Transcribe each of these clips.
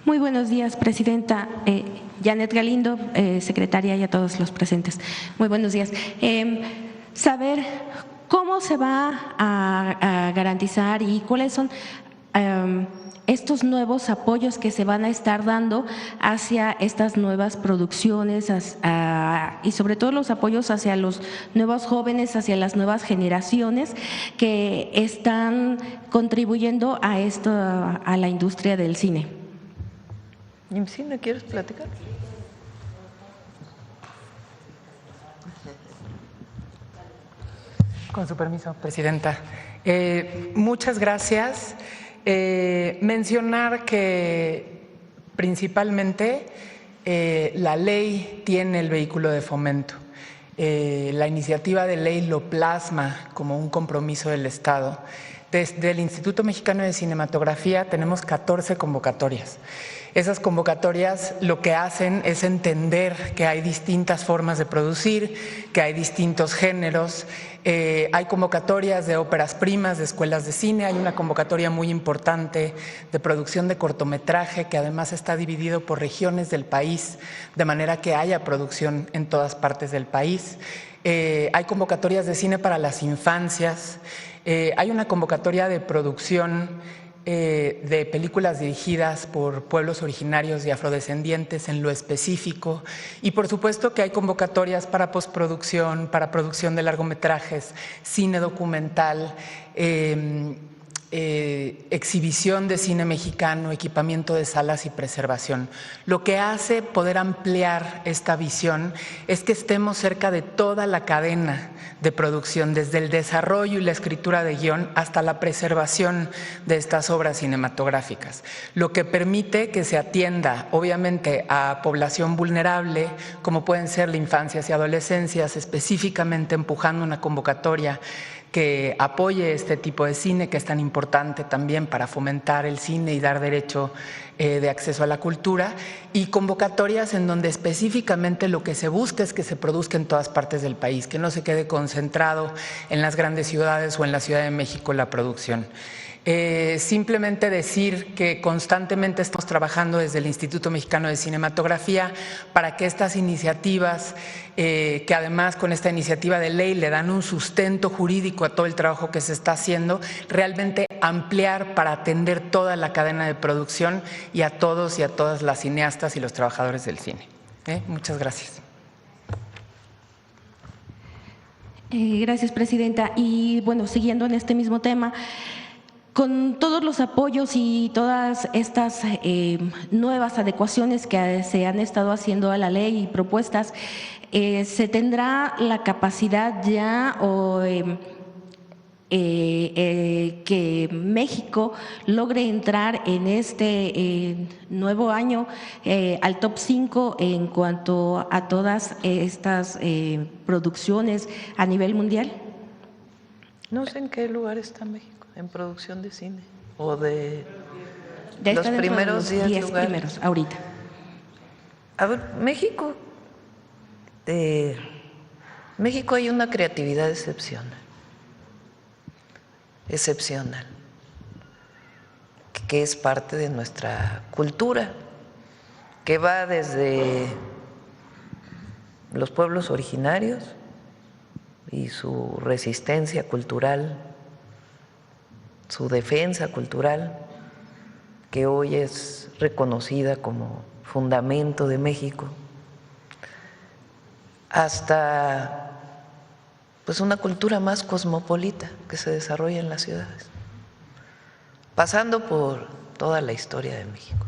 Muy buenos días, Presidenta. Janet Galindo, secretaria, y a todos los presentes. Muy buenos días. Saber cómo se va a garantizar y cuáles son estos nuevos apoyos que se van a estar dando hacia estas nuevas producciones y sobre todo los apoyos hacia los nuevos jóvenes, hacia las nuevas generaciones que están contribuyendo a esto, a la industria del cine. ¿IMCINE quieres platicar? Con su permiso, Presidenta. Muchas gracias. Mencionar que principalmente la ley tiene el vehículo de fomento. La iniciativa de ley lo plasma como un compromiso del Estado. Desde el Instituto Mexicano de Cinematografía tenemos 14 convocatorias. Esas convocatorias lo que hacen es entender que hay distintas formas de producir, que hay distintos géneros. Hay convocatorias de óperas primas, de escuelas de cine, hay una convocatoria muy importante de producción de cortometraje que además está dividido por regiones del país, de manera que haya producción en todas partes del país. Hay convocatorias de cine para las infancias, hay una convocatoria de producción de películas dirigidas por pueblos originarios y afrodescendientes en lo específico, y por supuesto que hay convocatorias para postproducción, para producción de largometrajes, cine documental, exhibición de cine mexicano, equipamiento de salas y preservación. Lo que hace poder ampliar esta visión es que estemos cerca de toda la cadena de producción, desde el desarrollo y la escritura de guión hasta la preservación de estas obras cinematográficas, lo que permite que se atienda obviamente a población vulnerable, como pueden ser las infancias y adolescencias, específicamente empujando una convocatoria que apoye este tipo de cine, que es tan importante también para fomentar el cine y dar derecho de acceso a la cultura, y convocatorias en donde específicamente lo que se busca es que se produzca en todas partes del país, que no se quede concentrado en las grandes ciudades o en la Ciudad de México la producción. Simplemente decir que constantemente estamos trabajando desde el Instituto Mexicano de Cinematografía para que estas iniciativas, que además con esta iniciativa de ley le dan un sustento jurídico a todo el trabajo que se está haciendo, realmente ampliar para atender toda la cadena de producción y a todos y a todas las cineastas y los trabajadores del cine. Muchas gracias. Gracias, Presidenta. Y bueno, siguiendo en este mismo tema, con todos los apoyos y todas estas nuevas adecuaciones que se han estado haciendo a la ley y propuestas, ¿se tendrá la capacidad ya o que México logre entrar en este nuevo año al top 5 en cuanto a todas estas producciones a nivel mundial? No sé en qué lugar está México en producción de cine o de los primeros 10 lugares. Primeros, ahorita. A ver, México hay una creatividad excepcional, que es parte de nuestra cultura, que va desde los pueblos originarios y su resistencia cultural, su defensa cultural, que hoy es reconocida como fundamento de México, hasta pues una cultura más cosmopolita que se desarrolla en las ciudades, pasando por toda la historia de México.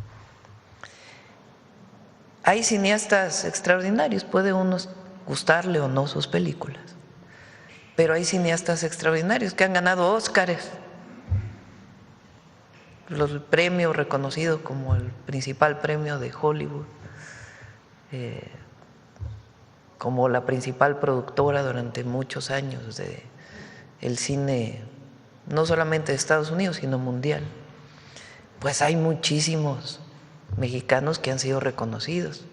Hay cineastas extraordinarios, puede uno gustarle o no sus películas, pero hay cineastas extraordinarios que han ganado Óscares, el premio reconocido como el principal premio de Hollywood, como la principal productora durante muchos años de el cine, no solamente de Estados Unidos, sino mundial. Pues hay muchísimos mexicanos que han sido reconocidos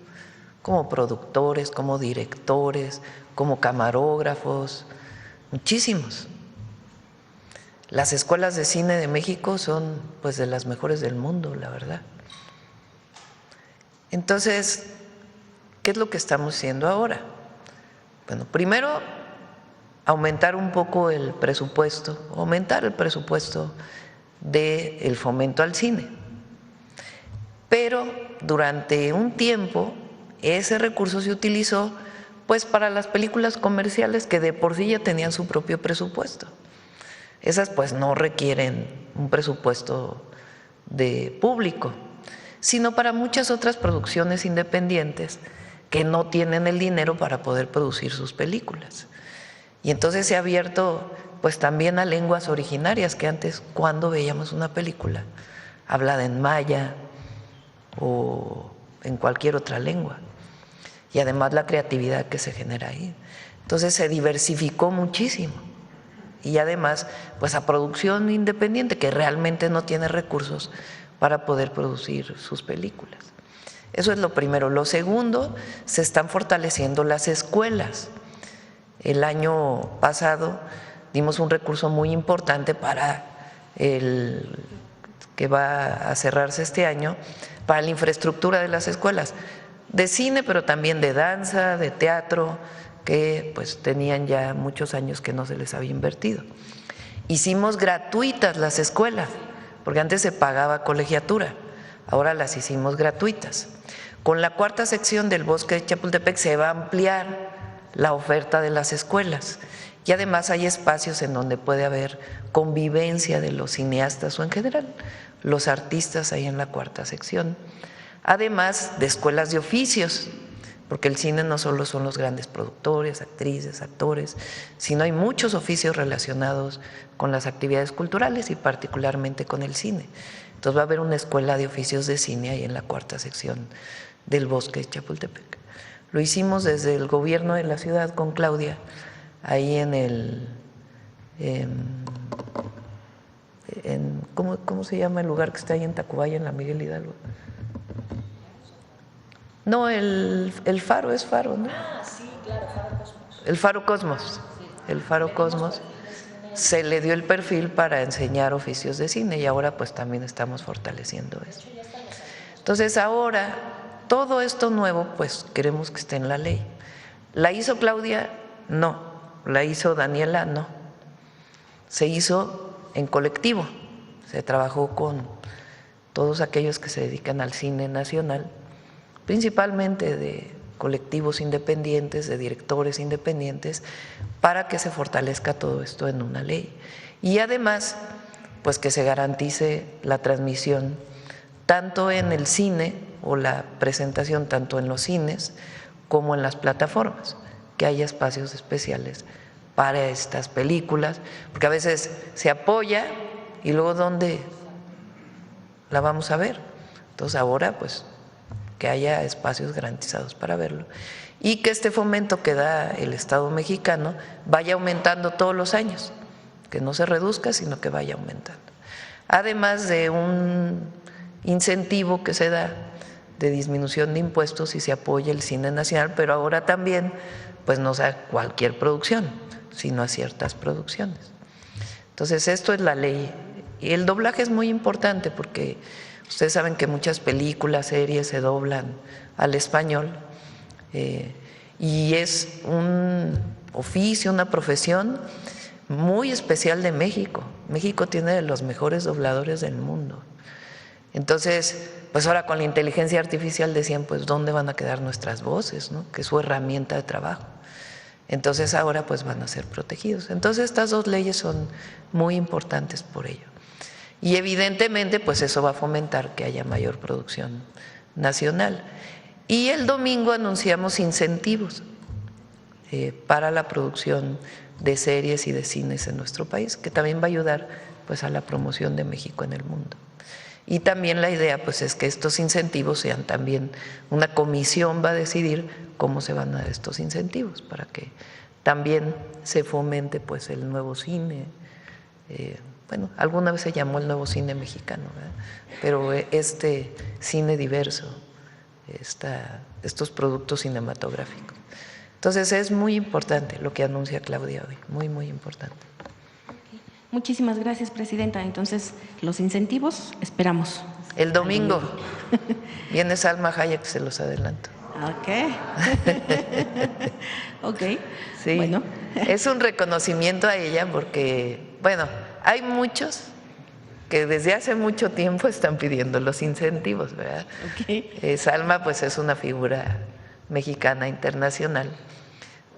como productores, como directores, como camarógrafos, muchísimos. Las escuelas de cine de México son pues de las mejores del mundo, la verdad. Entonces, ¿qué es lo que estamos haciendo ahora? Bueno, primero, aumentar un poco el presupuesto, aumentar el presupuesto del fomento al cine. Pero durante un tiempo ese recurso se utilizó pues para las películas comerciales que de por sí ya tenían su propio presupuesto. Esas pues no requieren un presupuesto de público, sino para muchas otras producciones independientes que no tienen el dinero para poder producir sus películas. Y entonces se ha abierto pues también a lenguas originarias que antes, cuando veíamos una película hablada en maya o en cualquier otra lengua, y además la creatividad que se genera ahí. Entonces se diversificó muchísimo, y además pues a producción independiente que realmente no tiene recursos para poder producir sus películas. Eso es lo primero. Lo segundo, se están fortaleciendo las escuelas. El año pasado dimos un recurso muy importante para el que va a cerrarse este año, para la infraestructura de las escuelas, de cine, pero también de danza, de teatro, que pues tenían ya muchos años que no se les había invertido. Hicimos gratuitas las escuelas, porque antes se pagaba colegiatura, ahora las hicimos gratuitas. Con la cuarta sección del Bosque de Chapultepec se va a ampliar la oferta de las escuelas, y además hay espacios en donde puede haber convivencia de los cineastas o en general los artistas ahí en la cuarta sección, además de escuelas de oficios, porque el cine no solo son los grandes productores, actrices, actores, sino hay muchos oficios relacionados con las actividades culturales y particularmente con el cine. Entonces va a haber una escuela de oficios de cine ahí en la cuarta sección del Bosque de Chapultepec. Lo hicimos desde el gobierno de la ciudad con Claudia, ahí ¿cómo se llama el lugar que está ahí en Tacubaya, en la Miguel Hidalgo? No, el Faro es Faro, ¿no? Ah, sí, claro, Faro Cosmos. El Faro Cosmos. El Faro Cosmos se le dio el perfil para enseñar oficios de cine, y ahora pues también estamos fortaleciendo eso. Entonces ahora todo esto nuevo pues queremos que esté en la ley. ¿La hizo Claudia? No. ¿La hizo Daniela? No. Se hizo en colectivo, se trabajó con todos aquellos que se dedican al cine nacional, principalmente de colectivos independientes, de directores independientes, para que se fortalezca todo esto en una ley. Y además, pues que se garantice la transmisión tanto en el cine o la presentación tanto en los cines como en las plataformas, que haya espacios especiales para estas películas, porque a veces se apoya y luego ¿dónde la vamos a ver? Entonces ahora pues que haya espacios garantizados para verlo y que este fomento que da el Estado mexicano vaya aumentando todos los años, que no se reduzca, sino que vaya aumentando. Además de un incentivo que se da de disminución de impuestos si se apoya el cine nacional, pero ahora también, pues no sea cualquier producción, sino a ciertas producciones. Entonces, esto es la ley. Y el doblaje es muy importante porque ustedes saben que muchas películas, series se doblan al español y es un oficio, una profesión muy especial de México. México tiene de los mejores dobladores del mundo. Entonces, pues ahora con la inteligencia artificial decían, pues ¿dónde van a quedar nuestras voces, ¿no? Que es su herramienta de trabajo. Entonces ahora pues van a ser protegidos. Entonces estas dos leyes son muy importantes por ello. Y evidentemente pues eso va a fomentar que haya mayor producción nacional. Y el domingo anunciamos incentivos para la producción de series y de cines en nuestro país, que también va a ayudar pues a la promoción de México en el mundo. Y también la idea pues es que estos incentivos sean también, una comisión va a decidir cómo se van a dar estos incentivos para que también se fomente pues el nuevo cine. Bueno, alguna vez se llamó el nuevo cine mexicano, ¿verdad? Pero este cine diverso, estos productos cinematográficos. Entonces es muy importante lo que anuncia Claudia hoy, muy, muy importante. Muchísimas gracias, presidenta. Entonces, los incentivos esperamos. El domingo viene Salma Hayek, se los adelanto. Ok. Ok. Sí, bueno. Es un reconocimiento a ella porque, bueno, hay muchos que desde hace mucho tiempo están pidiendo los incentivos, ¿verdad? Okay. Salma pues es una figura mexicana internacional,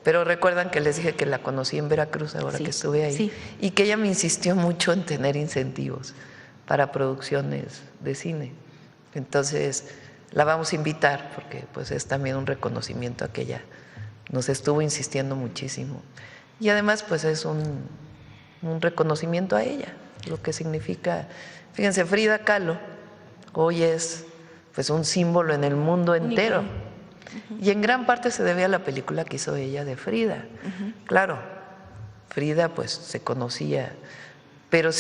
pero recuerdan que les dije que la conocí en Veracruz ahora Sí, que estuve ahí, sí. y que ella me insistió mucho en tener incentivos para producciones de cine. Entonces la vamos a invitar porque pues es también un reconocimiento a que ella nos estuvo insistiendo muchísimo, y además pues es un reconocimiento a ella, lo que significa. Fíjense, Frida Kahlo hoy es pues un símbolo en el mundo entero, y en gran parte se debe a la película que hizo ella de Frida. Claro, Frida pues se conocía, pero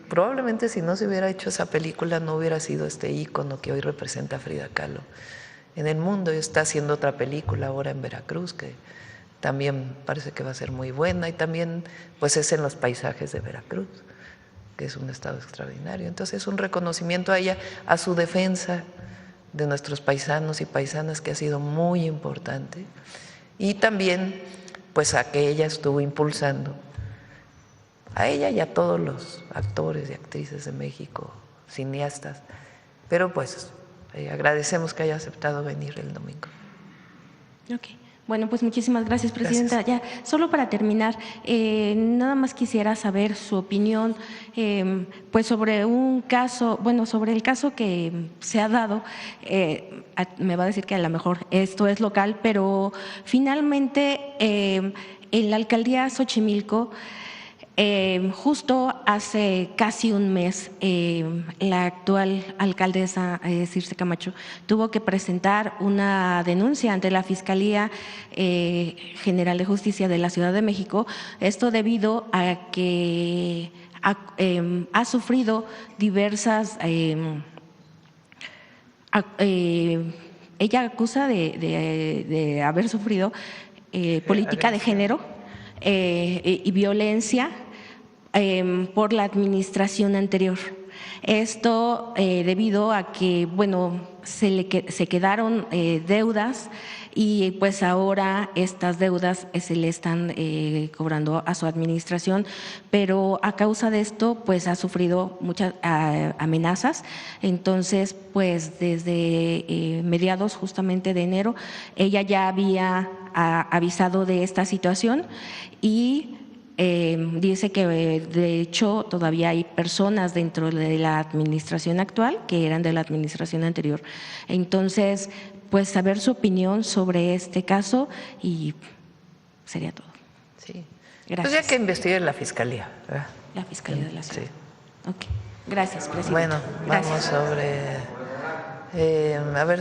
probablemente si no se hubiera hecho esa película no hubiera sido este ícono que hoy representa a Frida Kahlo en el mundo. Y está haciendo otra película ahora en Veracruz que también parece que va a ser muy buena, y también pues es en los paisajes de Veracruz, que es un estado extraordinario. Entonces es un reconocimiento a ella, a su defensa de nuestros paisanos y paisanas, que ha sido muy importante, y también pues a que ella estuvo impulsando, a ella y a todos los actores y actrices de México, cineastas, pero pues agradecemos que haya aceptado venir el domingo. Ok. Bueno, pues muchísimas gracias, Presidenta. Gracias. Ya, solo para terminar, nada más quisiera saber su opinión pues sobre un caso, bueno, sobre el caso que se ha dado. Me va a decir que a lo mejor esto es local, pero finalmente en la alcaldía Xochimilco, justo hace casi un mes, la actual alcaldesa Circe Camacho tuvo que presentar una denuncia ante la Fiscalía General de Justicia de la Ciudad de México, esto debido a que ha sufrido diversas… ella acusa de haber sufrido política de género y violencia por la administración anterior. Esto debido a que, bueno, se quedaron deudas, y pues ahora estas deudas se le están cobrando a su administración, pero a causa de esto pues ha sufrido muchas amenazas. Entonces pues desde mediados justamente de enero ella ya había avisado de esta situación, y dice que de hecho todavía hay personas dentro de la administración actual que eran de la administración anterior. Entonces, pues saber su opinión sobre este caso, y sería todo. Sí. Gracias. Pues ya que investigue la Fiscalía, ¿verdad? La Fiscalía de la Ciudad. Sí. Ok. Gracias, Presidenta. Bueno, vamos Gracias.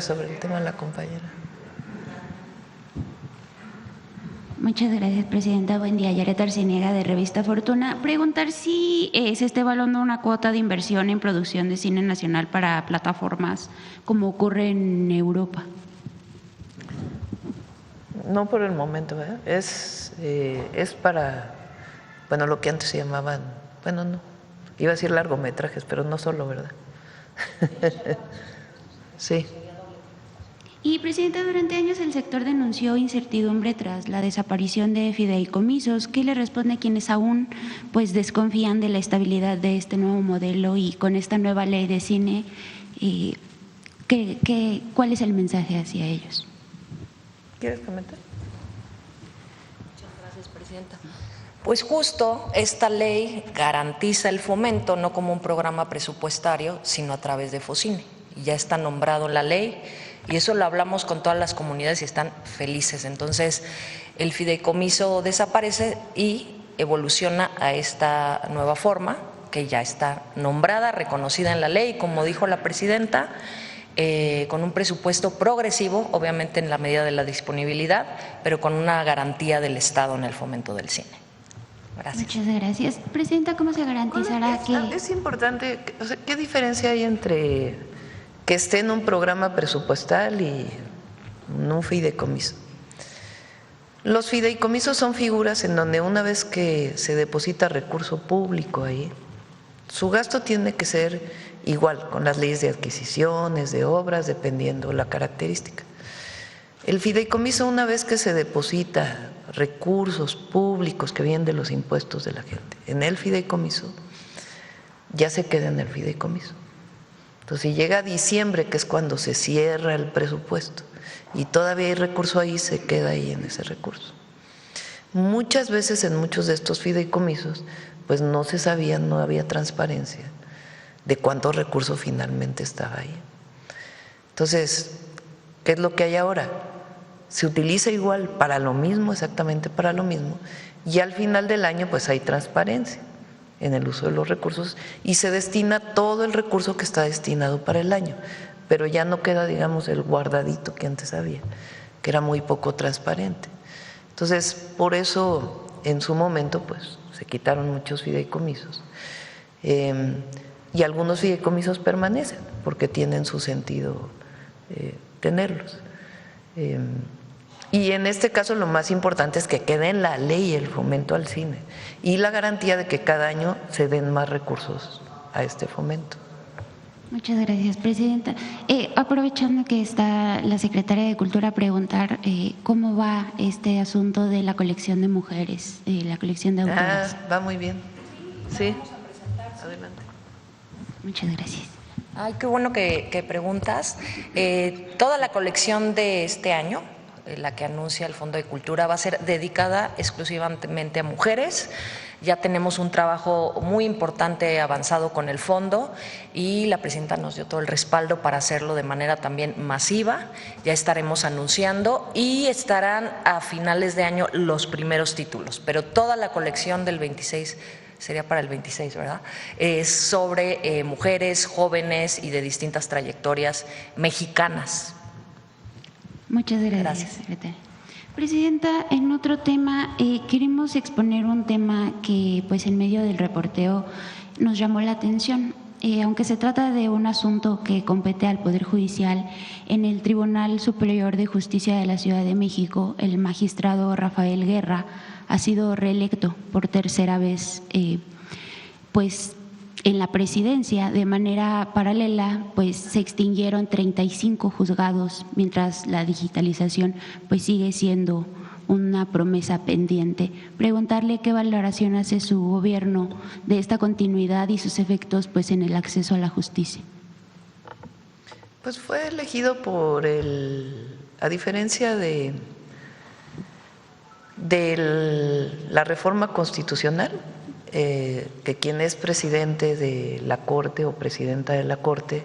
sobre el tema de la compañera. Muchas gracias, Presidenta. Buen día. Yaret Arciniega, de Revista Fortuna. Preguntar si se está evaluando una cuota de inversión en producción de cine nacional para plataformas, como ocurre en Europa. No por el momento, ¿verdad? Es para, bueno, lo que antes se llamaban, bueno, no, iba a decir largometrajes, pero no solo, ¿verdad? Sí. Y, Presidenta, durante años el sector denunció incertidumbre tras la desaparición de fideicomisos. ¿Qué le responde a quienes aún pues desconfían de la estabilidad de este nuevo modelo y con esta nueva ley de cine? ¿Cuál es el mensaje hacia ellos? ¿Quieres comentar? Muchas gracias, Presidenta. Pues justo esta ley garantiza el fomento no como un programa presupuestario, sino a través de Focine. Y ya está nombrado la ley, y eso lo hablamos con todas las comunidades y están felices. Entonces, el fideicomiso desaparece y evoluciona a esta nueva forma que ya está nombrada, reconocida en la ley, como dijo la Presidenta, con un presupuesto progresivo, obviamente en la medida de la disponibilidad, pero con una garantía del Estado en el fomento del cine. Gracias. Muchas gracias. Presidenta, ¿cómo se garantizará que… Es importante, o sea, ¿qué diferencia hay entre que esté en un programa presupuestal y en un fideicomiso? Los fideicomisos son figuras en donde una vez que se deposita recurso público ahí, Su gasto tiene que ser igual con las leyes de adquisiciones, de obras, dependiendo la característica. El fideicomiso, una vez que se deposita recursos públicos que vienen de los impuestos de la gente en el fideicomiso, ya se queda en el fideicomiso. Entonces, si llega diciembre, que es cuando se cierra el presupuesto, y todavía hay recurso ahí, se queda ahí en ese recurso. Muchas veces en muchos de estos fideicomisos, pues no se sabía, no había transparencia de cuánto recurso finalmente estaba ahí. Entonces, ¿qué es lo que hay ahora? Se utiliza igual para lo mismo, exactamente para lo mismo, y al final del año pues hay transparencia en el uso de los recursos y se destina todo el recurso que está destinado para el año, pero ya no queda, digamos, el guardadito que antes había, que era muy poco transparente. Entonces, por eso en su momento pues se quitaron muchos fideicomisos y algunos fideicomisos permanecen porque tienen su sentido tenerlos. Y en este caso lo más importante es que quede en la ley el fomento al cine y la garantía de que cada año se den más recursos a este fomento. Muchas gracias, presidenta. Aprovechando que está la secretaria de Cultura, preguntar cómo va este asunto de la colección de mujeres, la colección de autoras. Va muy bien. Sí, adelante. Muchas gracias. Ay, qué bueno que preguntas. Toda la colección de este año, la que anuncia el Fondo de Cultura, va a ser dedicada exclusivamente a mujeres. Ya tenemos un trabajo muy importante avanzado con el fondo y la presidenta nos dio todo el respaldo para hacerlo de manera también masiva. Ya estaremos anunciando y estarán a finales de año los primeros títulos, pero toda la colección del 26 sería para el 26, ¿verdad? Sobre mujeres, jóvenes y de distintas trayectorias mexicanas. Muchas gracias, secretaria. Presidenta, en otro tema, queremos exponer un tema que pues en medio del reporteo nos llamó la atención. Aunque se trata de un asunto que compete al Poder Judicial, en el Tribunal Superior de Justicia de la Ciudad de México, el magistrado Rafael Guerra ha sido reelecto por tercera vez, pues en la presidencia. De manera paralela, pues se extinguieron 35 juzgados, mientras la digitalización pues sigue siendo una promesa pendiente. Preguntarle qué valoración hace su gobierno de esta continuidad y sus efectos pues en el acceso a la justicia. Pues fue elegido por a diferencia de la reforma constitucional, que quien es presidente de la Corte o presidenta de la Corte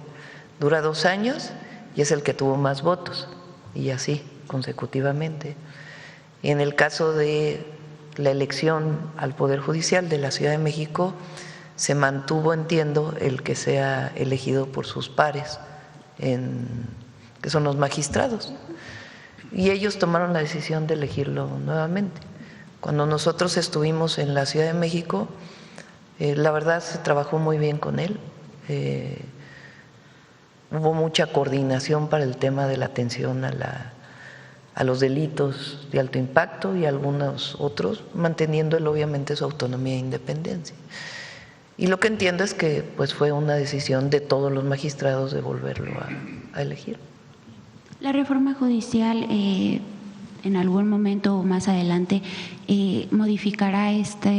dura 2 años y es el que tuvo más votos, y así consecutivamente. Y en el caso de la elección al Poder Judicial de la Ciudad de México, se mantuvo, entiendo, el que sea elegido por sus pares, que son los magistrados, y ellos tomaron la decisión de elegirlo nuevamente. Cuando nosotros estuvimos en la Ciudad de México, la verdad se trabajó muy bien con él, hubo mucha coordinación para el tema de la atención a los delitos de alto impacto y algunos otros, manteniendo él obviamente su autonomía e independencia. Y lo que entiendo es que pues fue una decisión de todos los magistrados de volverlo a elegir. La reforma judicial en algún momento o más adelante modificará esta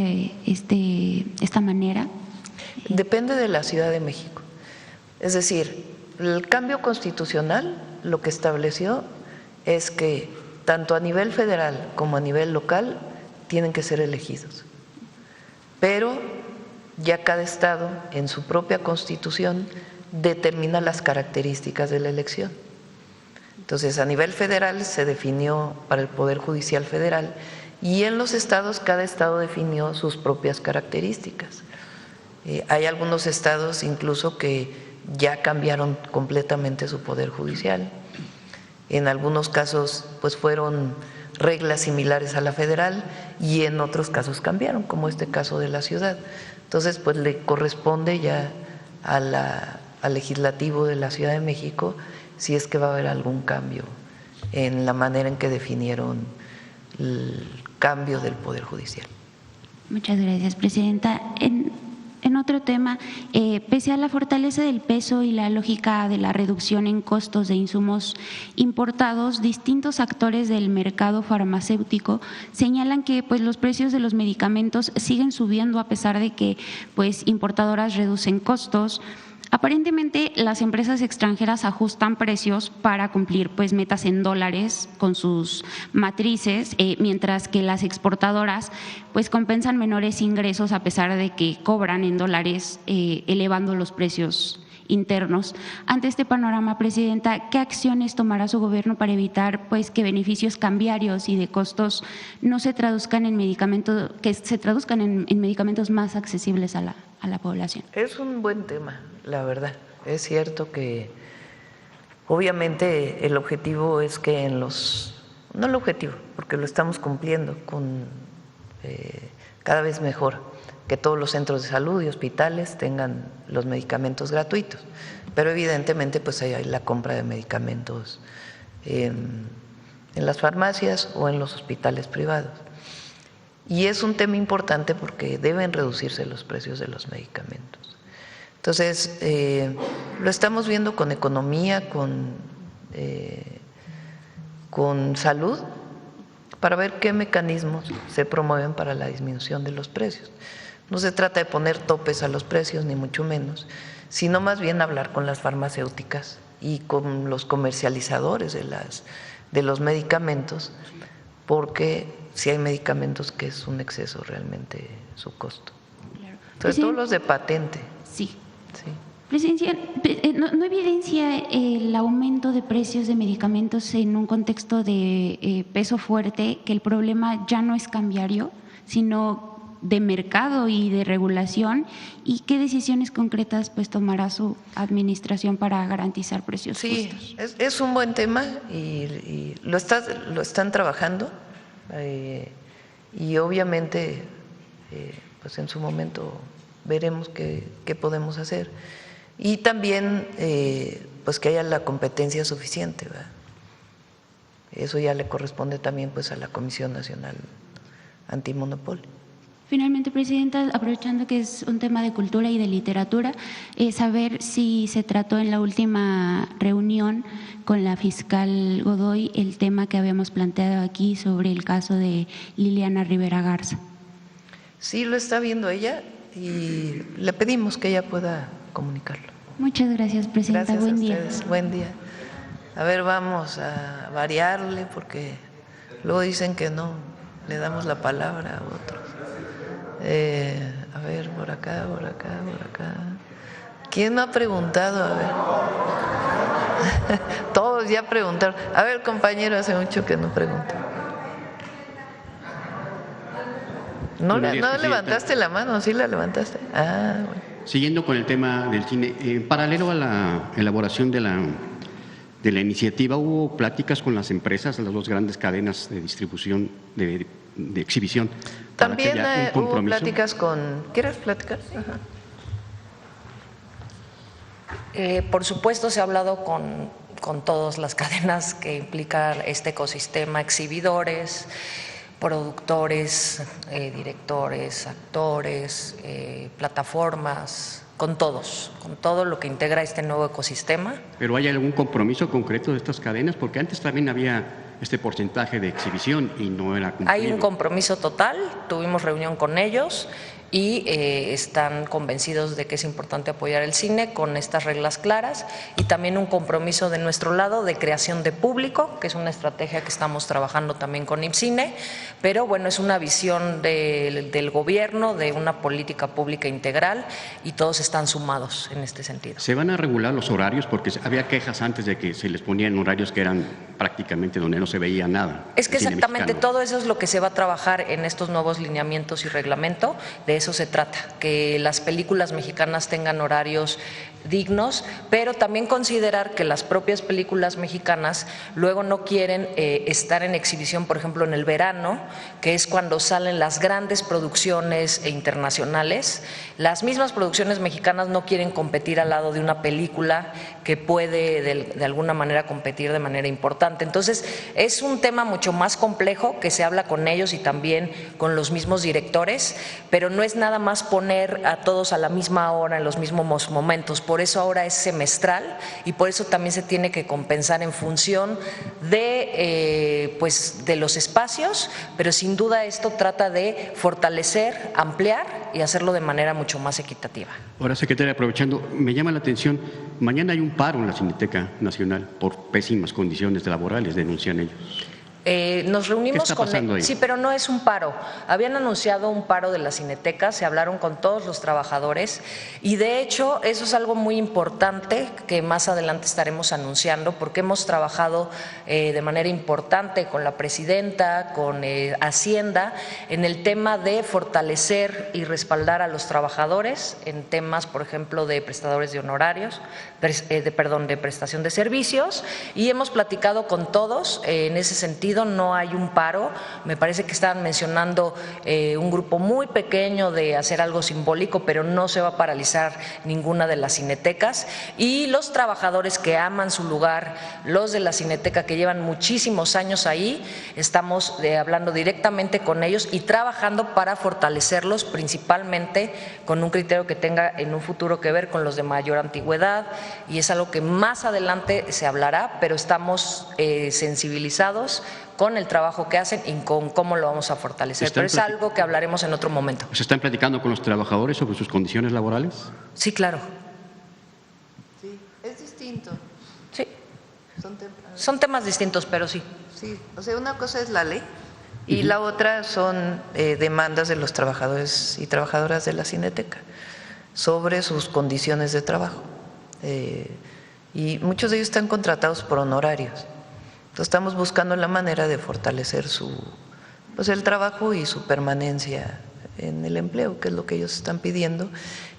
manera. Depende de la Ciudad de México. Es decir, el cambio constitucional lo que estableció es que tanto a nivel federal como a nivel local tienen que ser elegidos, pero ya cada estado en su propia constitución determina las características de la elección. Entonces, a nivel federal se definió para el Poder Judicial Federal y en los estados, cada estado definió sus propias características. Hay algunos estados incluso que ya cambiaron completamente su Poder Judicial. En algunos casos, pues fueron reglas similares a la federal y en otros casos cambiaron, como este caso de la ciudad. Entonces, pues le corresponde ya al legislativo de la Ciudad de México si es que va a haber algún cambio en la manera en que definieron el cambio del Poder Judicial. Muchas gracias, presidenta. En otro tema, pese a la fortaleza del peso y la lógica de la reducción en costos de insumos importados, distintos actores del mercado farmacéutico señalan que pues, los precios de los medicamentos siguen subiendo a pesar de que pues, importadoras reducen costos. Aparentemente, las empresas extranjeras ajustan precios para cumplir pues, metas en dólares con sus matrices, mientras que las exportadoras pues, compensan menores ingresos a pesar de que cobran en dólares, elevando los precios internos. Ante este panorama, Presidenta, ¿qué acciones tomará su gobierno para evitar pues, que beneficios cambiarios y de costos no se traduzcan en medicamentos, que se traduzcan en medicamentos más accesibles a la población? Es un buen tema, la verdad. Es cierto que obviamente el objetivo es que no el objetivo, porque lo estamos cumpliendo con cada vez mejor, que todos los centros de salud y hospitales tengan los medicamentos gratuitos, pero evidentemente pues hay la compra de medicamentos en las farmacias o en los hospitales privados. Y es un tema importante porque deben reducirse los precios de los medicamentos. Entonces, lo estamos viendo con economía, con salud, para ver qué mecanismos se promueven para la disminución de los precios. No se trata de poner topes a los precios, ni mucho menos, sino más bien hablar con las farmacéuticas y con los comercializadores de los medicamentos, porque si hay medicamentos que es un exceso realmente su costo. Claro. Sobre todo los de patente. Sí. Sí. Presidencia, ¿no evidencia el aumento de precios de medicamentos en un contexto de peso fuerte que el problema ya no es cambiario, sino de mercado y de regulación? ¿Y qué decisiones concretas pues tomará su administración para garantizar precios justos? Sí, es un buen tema y lo están trabajando y obviamente pues en su momento veremos qué podemos hacer. Y también pues que haya la competencia suficiente, ¿verdad? Eso ya le corresponde también pues a la Comisión Nacional Antimonopolio. Finalmente, Presidenta, aprovechando que es un tema de cultura y de literatura, saber si se trató en la última reunión con la fiscal Godoy el tema que habíamos planteado aquí sobre el caso de Liliana Rivera Garza. Sí, lo está viendo ella y le pedimos que ella pueda comunicarlo. Muchas gracias, Presidenta. Gracias Buen a día. ustedes. Buen día. A ver, vamos a variarle porque luego dicen que no le damos la palabra a otros. A ver, por acá. ¿Quién no ha preguntado? A ver. Todos ya preguntaron. A ver, compañero, hace mucho que no pregunto. ¿No levantaste la mano? ¿Sí la levantaste? Ah, bueno. Siguiendo con el tema del cine, en paralelo a la elaboración de la iniciativa, ¿hubo pláticas con las empresas, las dos grandes cadenas de distribución, de exhibición? También hubo pláticas con… ¿Quieres platicar? Ajá. Por supuesto, se ha hablado con todas las cadenas que implica este ecosistema, exhibidores, productores, directores, actores, plataformas, con todo lo que integra este nuevo ecosistema. ¿Pero hay algún compromiso concreto de estas cadenas? Porque antes también había este porcentaje de exhibición y no era cumplido. Hay un compromiso total, tuvimos reunión con ellos y están convencidos de que es importante apoyar el cine con estas reglas claras y también un compromiso de nuestro lado de creación de público, que es una estrategia que estamos trabajando también con IMCINE, pero bueno, es una visión del gobierno, de una política pública integral y todos están sumados en este sentido. ¿Se van a regular los horarios? Porque había quejas antes de que se les ponían horarios que eran prácticamente donde no se veía nada. Es que exactamente todo eso es lo que se va a trabajar en estos nuevos lineamientos y reglamento. De eso se trata, que las películas mexicanas tengan horarios dignos, pero también considerar que las propias películas mexicanas luego no quieren estar en exhibición, por ejemplo, en el verano, que es cuando salen las grandes producciones internacionales. Las mismas producciones mexicanas no quieren competir al lado de una película que puede de alguna manera competir de manera importante. Entonces, es un tema mucho más complejo que se habla con ellos y también con los mismos directores, pero no es nada más poner a todos a la misma hora, en los mismos momentos. Por eso ahora es semestral y por eso también se tiene que compensar en función de, pues, de los espacios, pero sin duda esto trata de fortalecer, ampliar y hacerlo de manera mucho más equitativa. Ahora, secretaria, aprovechando, me llama la atención, mañana hay un paro en la Cineteca Nacional por pésimas condiciones laborales, denuncian ellos. Nos reunimos ¿Qué está pasando ahí? Sí, pero no es un paro. Habían anunciado un paro de la Cineteca, se hablaron con todos los trabajadores y de hecho eso es algo muy importante que más adelante estaremos anunciando porque hemos trabajado de manera importante con la presidenta, con Hacienda en el tema de fortalecer y respaldar a los trabajadores en temas, por ejemplo, de prestadores de honorarios, de prestación de servicios y hemos platicado con todos en ese sentido. No hay un paro, me parece que estaban mencionando un grupo muy pequeño de hacer algo simbólico, pero no se va a paralizar ninguna de las cinetecas y los trabajadores que aman su lugar, los de la Cineteca que llevan muchísimos años ahí, estamos hablando directamente con ellos y trabajando para fortalecerlos principalmente con un criterio que tenga en un futuro que ver con los de mayor antigüedad y es algo que más adelante se hablará, pero estamos sensibilizados con el trabajo que hacen y con cómo lo vamos a fortalecer. Pero es algo que hablaremos en otro momento. ¿Se están platicando con los trabajadores sobre sus condiciones laborales? Sí, claro. Sí, es distinto. Sí. Son temas distintos, pero sí. Sí, o sea, una cosa es la ley y la otra son demandas de los trabajadores y trabajadoras de la Cineteca sobre sus condiciones de trabajo. Y muchos de ellos están contratados por honorarios. Entonces estamos buscando la manera de fortalecer pues el trabajo y su permanencia en el empleo, que es lo que ellos están pidiendo.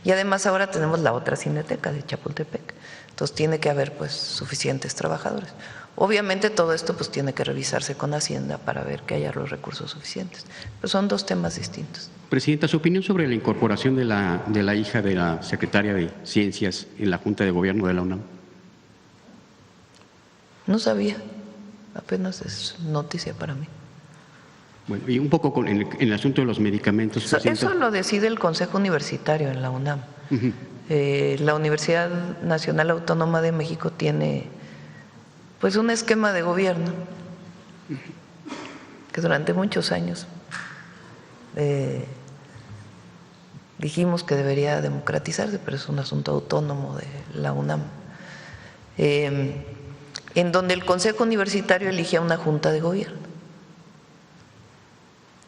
Y además ahora tenemos la otra Cineteca de Chapultepec. Entonces tiene que haber pues suficientes trabajadores. Obviamente todo esto pues tiene que revisarse con Hacienda para ver que haya los recursos suficientes. Pero son dos temas distintos. Presidenta, su opinión sobre la incorporación de la hija de la secretaria de Ciencias en la Junta de Gobierno de la UNAM. No sabía. Apenas es noticia para mí. Bueno, y un poco en el asunto de los medicamentos. Eso lo decide el Consejo Universitario en la UNAM. La Universidad Nacional Autónoma de México tiene pues un esquema de gobierno que durante muchos años dijimos que debería democratizarse, pero es un asunto autónomo de la UNAM. En donde el Consejo Universitario elige a una junta de gobierno.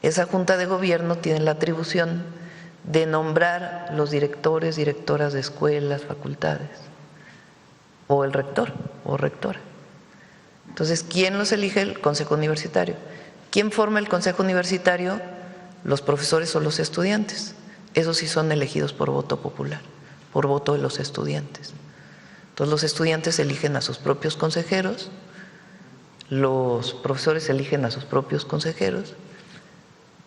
Esa junta de gobierno tiene la atribución de nombrar los directores, directoras de escuelas, facultades, o el rector o rectora. Entonces, ¿quién los elige? El Consejo Universitario. ¿Quién forma el Consejo Universitario? Los profesores o los estudiantes. Esos sí son elegidos por voto popular, por voto de los estudiantes. Entonces los estudiantes eligen a sus propios consejeros, los profesores eligen a sus propios consejeros,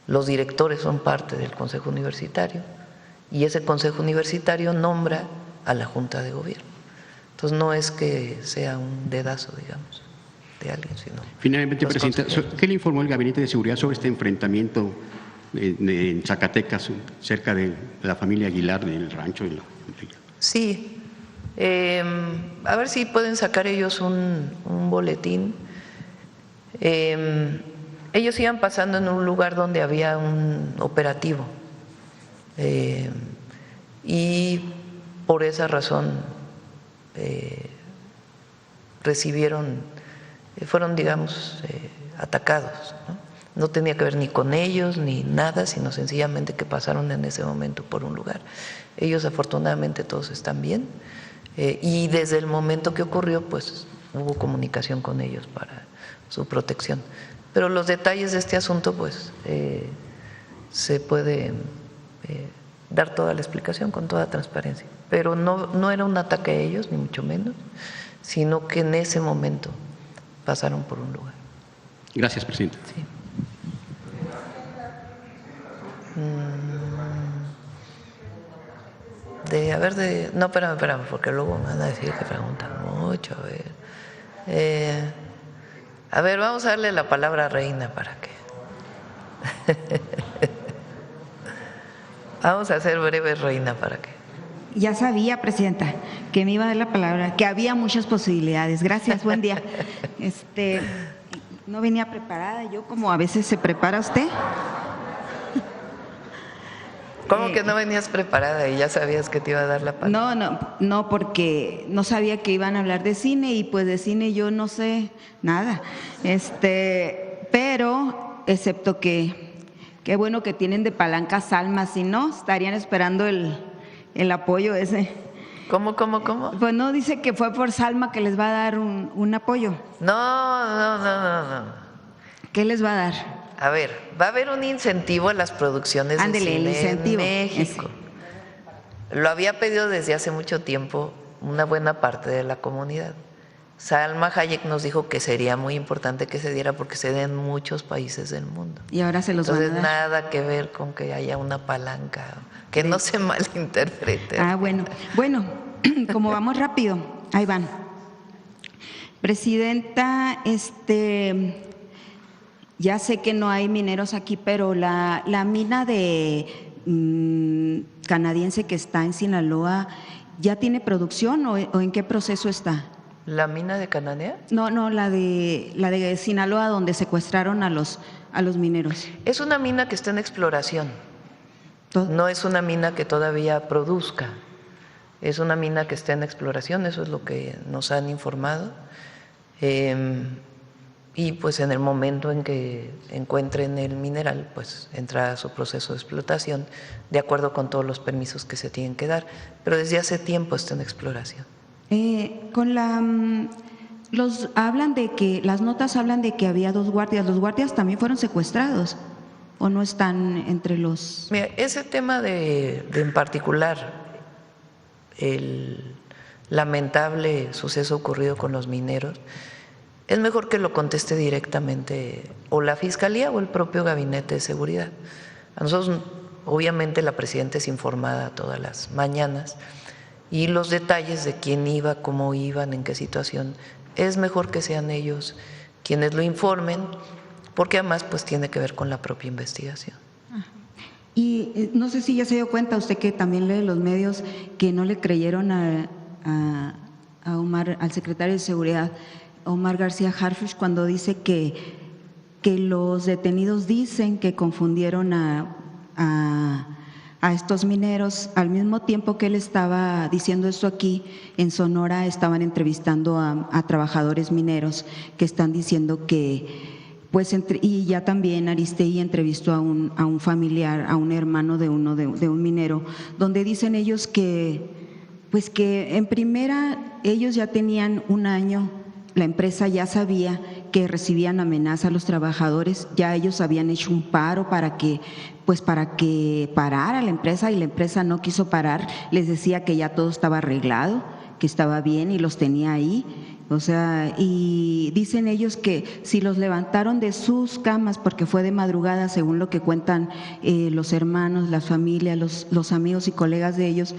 los directores son parte del Consejo Universitario y ese Consejo Universitario nombra a la Junta de Gobierno. Entonces no es que sea un dedazo, digamos, de alguien, sino… Finalmente, Presidenta, ¿qué le informó el Gabinete de Seguridad sobre este enfrentamiento en Zacatecas, cerca de la familia Aguilar, del rancho? Sí. A ver si pueden sacar ellos un boletín. Ellos iban pasando en un lugar donde había un operativo y por esa razón fueron, digamos, atacados, ¿no? No tenía que ver ni con ellos ni nada, sino sencillamente que pasaron en ese momento por un lugar. Ellos afortunadamente todos están bien. Y desde el momento que ocurrió, pues hubo comunicación con ellos para su protección. Pero los detalles de este asunto, pues se puede dar toda la explicación con toda transparencia. pero no era un ataque a ellos, ni mucho menos, sino que en ese momento pasaron por un lugar. Gracias, presidenta. Sí. No, espérame, porque luego me van a decir que preguntan mucho. A ver, vamos a darle la palabra a Reina para que… Vamos a ser breves, Reina, para que… Ya sabía, presidenta, que me iba a dar la palabra, que había muchas posibilidades. Gracias, buen día. No venía preparada, yo como a veces se prepara usted. ¿Cómo que no venías preparada y ya sabías que te iba a dar la palabra? No, porque no sabía que iban a hablar de cine y pues de cine yo no sé nada. Pero, excepto que qué bueno que tienen de palanca Salma, si no, estarían esperando el apoyo ese. ¿Cómo? Pues no, dice que fue por Salma que les va a dar un apoyo. No. ¿Qué les va a dar? A ver, va a haber un incentivo a las producciones de cine en México. Lo había pedido desde hace mucho tiempo una buena parte de la comunidad. Salma Hayek nos dijo que sería muy importante que se diera porque se da en muchos países del mundo. Y ahora se los van a dar. Entonces nada que ver con que haya una palanca, que no se malinterprete. Bueno, como vamos rápido, ahí van. Presidenta, ya sé que no hay mineros aquí, pero la mina de canadiense que está en Sinaloa, ¿ya tiene producción o en qué proceso está? ¿La mina de Cananea? No, la de Sinaloa, donde secuestraron a los mineros. Es una mina que está en exploración. No es una mina que todavía produzca. Es una mina que está en exploración, eso es lo que nos han informado. Y pues en el momento en que encuentren el mineral, pues entra a su proceso de explotación de acuerdo con todos los permisos que se tienen que dar. Pero desde hace tiempo está en exploración. Las notas hablan de que había 2 guardias. ¿Los guardias también fueron secuestrados o no están entre los? Mira, ese tema de en particular, el lamentable suceso ocurrido con los mineros, es mejor que lo conteste directamente o la Fiscalía o el propio Gabinete de Seguridad. A nosotros, obviamente, la presidenta es informada todas las mañanas y los detalles de quién iba, cómo iban, en qué situación, es mejor que sean ellos quienes lo informen, porque además pues tiene que ver con la propia investigación. Y no sé si ya se dio cuenta usted que también lee los medios que no le creyeron a Omar, al secretario de Seguridad, Omar García Harfuch, cuando dice que los detenidos dicen que confundieron a estos mineros. Al mismo tiempo que él estaba diciendo esto aquí, en Sonora estaban entrevistando a trabajadores mineros que están diciendo que, pues, y ya también Aristegui entrevistó a un familiar, a un hermano de un minero, donde dicen ellos que, pues que en primera ellos ya tenían un año. La empresa ya sabía que recibían amenaza a los trabajadores, ya ellos habían hecho un paro para que parara la empresa y la empresa no quiso parar, les decía que ya todo estaba arreglado, que estaba bien y los tenía ahí. O sea, y dicen ellos que si los levantaron de sus camas, porque fue de madrugada, según lo que cuentan los hermanos, las familias, los amigos y colegas de ellos,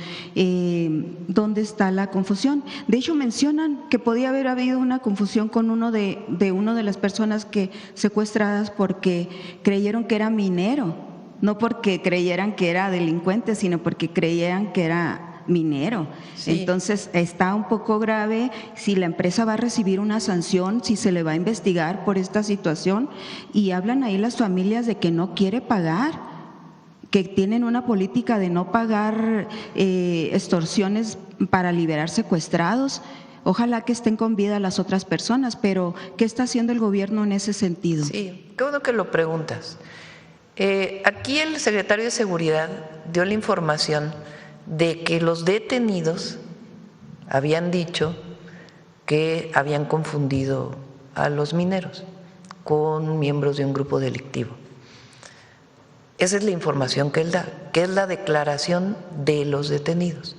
¿dónde está la confusión? De hecho, mencionan que podía haber habido una confusión con uno de las personas que secuestradas porque creyeron que era minero, no porque creyeran que era delincuente, sino porque creían que era minero. Sí. Entonces está un poco grave si la empresa va a recibir una sanción, si se le va a investigar por esta situación, y hablan ahí las familias de que no quiere pagar, que tienen una política de no pagar extorsiones para liberar secuestrados. Ojalá que estén con vida las otras personas, pero ¿qué está haciendo el gobierno en ese sentido? Sí, qué bueno que lo preguntas. Aquí el secretario de Seguridad dio la información de que los detenidos habían dicho que habían confundido a los mineros con miembros de un grupo delictivo. Esa es la información que él da, que es la declaración de los detenidos.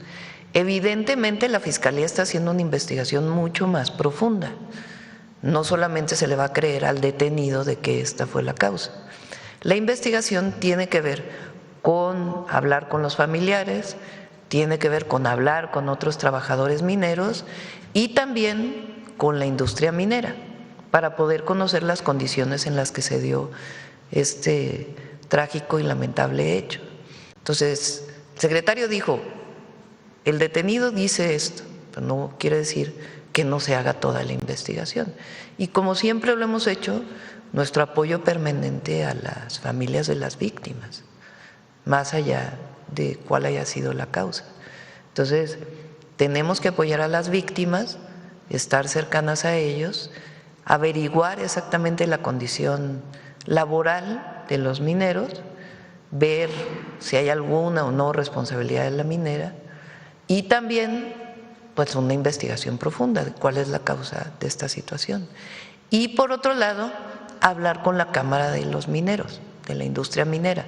Evidentemente la Fiscalía está haciendo una investigación mucho más profunda. No solamente se le va a creer al detenido de que esta fue la causa. La investigación tiene que ver con hablar con los familiares, tiene que ver con hablar con otros trabajadores mineros y también con la industria minera, para poder conocer las condiciones en las que se dio este trágico y lamentable hecho. Entonces, el secretario dijo, el detenido dice esto, pero no quiere decir que no se haga toda la investigación. Y como siempre lo hemos hecho, nuestro apoyo permanente a las familias de las víctimas, más allá de cuál haya sido la causa. Entonces, tenemos que apoyar a las víctimas, estar cercanas a ellos, averiguar exactamente la condición laboral de los mineros, ver si hay alguna o no responsabilidad de la minera y también pues una investigación profunda de cuál es la causa de esta situación. Y por otro lado, hablar con la Cámara de los Mineros, de la industria minera,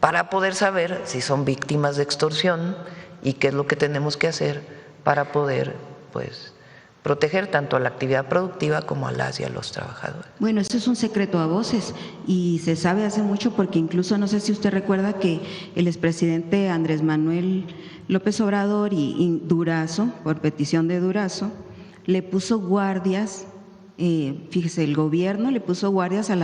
para poder saber si son víctimas de extorsión y qué es lo que tenemos que hacer para poder pues proteger tanto a la actividad productiva como a las y a los trabajadores. Bueno, esto es un secreto a voces y se sabe hace mucho porque incluso no sé si usted recuerda que el expresidente Andrés Manuel López Obrador y Durazo, por petición de Durazo, le puso guardias, fíjese, el gobierno le puso guardias a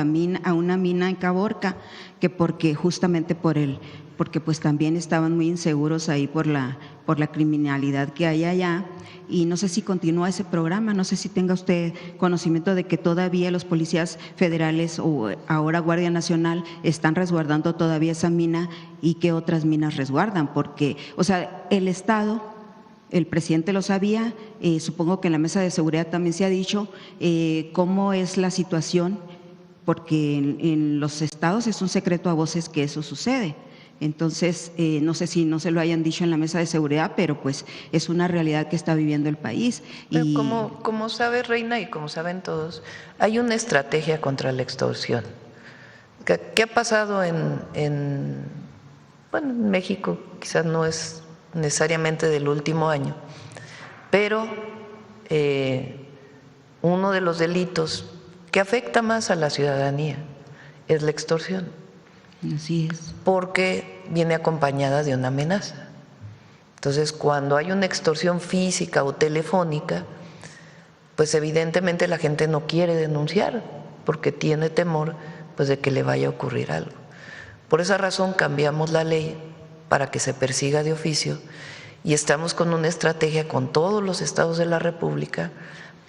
una mina en Caborca, que justamente porque pues también estaban muy inseguros ahí por la criminalidad que hay allá. Y no sé si continúa ese programa, no sé si tenga usted conocimiento de que todavía los policías federales o ahora Guardia Nacional están resguardando todavía esa mina y qué otras minas resguardan, porque, o sea, el Estado, el presidente lo sabía, supongo que en la mesa de seguridad también se ha dicho cómo es la situación, porque en los estados es un secreto a voces que eso sucede. Entonces, no sé si no se lo hayan dicho en la mesa de seguridad, pero pues es una realidad que está viviendo el país. Pero como sabe Reina y como saben todos, hay una estrategia contra la extorsión. ¿Qué ha pasado en México? Quizás no es necesariamente del último año, pero uno de los delitos que afecta más a la ciudadanía es la extorsión. Así es. Porque viene acompañada de una amenaza. Entonces, cuando hay una extorsión física o telefónica, pues evidentemente la gente no quiere denunciar porque tiene temor pues de que le vaya a ocurrir algo. Por esa razón cambiamos la ley para que se persiga de oficio y estamos con una estrategia con todos los estados de la República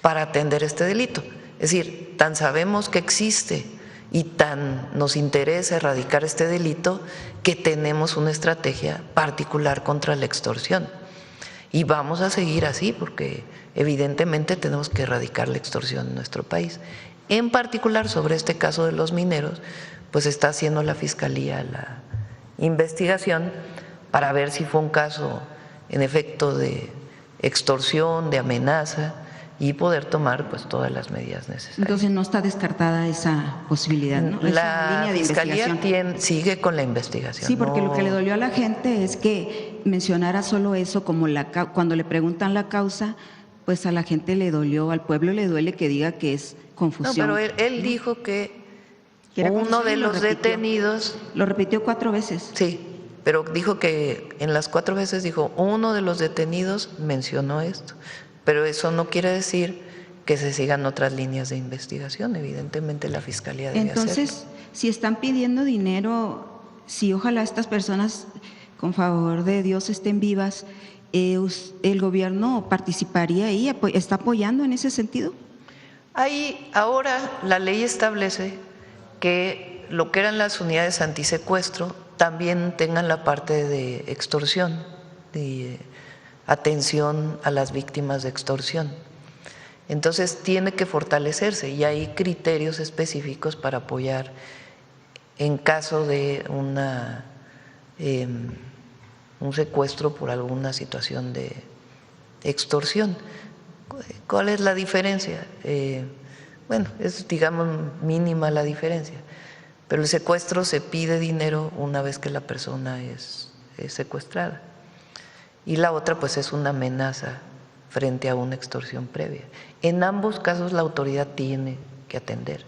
para atender este delito. Es decir, tan sabemos que existe y tan nos interesa erradicar este delito que tenemos una estrategia particular contra la extorsión. Y vamos a seguir así porque evidentemente tenemos que erradicar la extorsión en nuestro país. En particular sobre este caso de los mineros, pues está haciendo la Fiscalía la investigación para ver si fue un caso en efecto de extorsión, de amenaza, y poder tomar pues todas las medidas necesarias. Entonces no está descartada esa posibilidad, ¿no? La línea de Fiscalía sigue con la investigación. Sí, porque lo que le dolió a la gente es que mencionara solo eso como cuando le preguntan la causa, pues a la gente le dolió, al pueblo le duele que diga que es confusión. No, pero él dijo que uno de los detenidos… Lo repitió 4 veces. Sí, pero dijo que en las 4 veces dijo, uno de los detenidos mencionó esto. Pero eso no quiere decir que se sigan otras líneas de investigación. Evidentemente la Fiscalía debe hacerlo. Entonces, si están pidiendo dinero, si ojalá estas personas, con favor de Dios, estén vivas, ¿el gobierno participaría ahí? ¿Está apoyando en ese sentido? Ahí ahora la ley establece que lo que eran las unidades antisecuestro también tengan la parte de extorsión, de atención a las víctimas de extorsión. Entonces tiene que fortalecerse y hay criterios específicos para apoyar en caso de un secuestro por alguna situación de extorsión. ¿Cuál es la diferencia? Bueno, es digamos mínima la diferencia, pero el secuestro se pide dinero una vez que la persona es secuestrada. y la otra pues es una amenaza frente a una extorsión previa. En ambos casos la autoridad tiene que atender,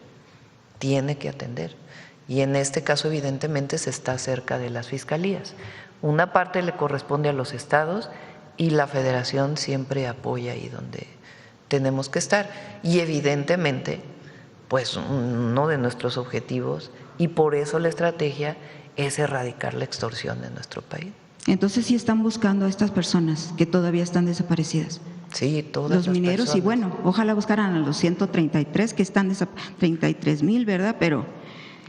y en este caso evidentemente se está cerca de las fiscalías. Una parte le corresponde a los estados y la federación siempre apoya ahí donde tenemos que estar, y evidentemente pues uno de nuestros objetivos, y por eso la estrategia es erradicar la extorsión en nuestro país. Entonces sí están buscando a estas personas que todavía están desaparecidas. Sí, todas los las mineros personas. Y bueno, ojalá buscaran a los 133 que están 33,000, ¿verdad? Pero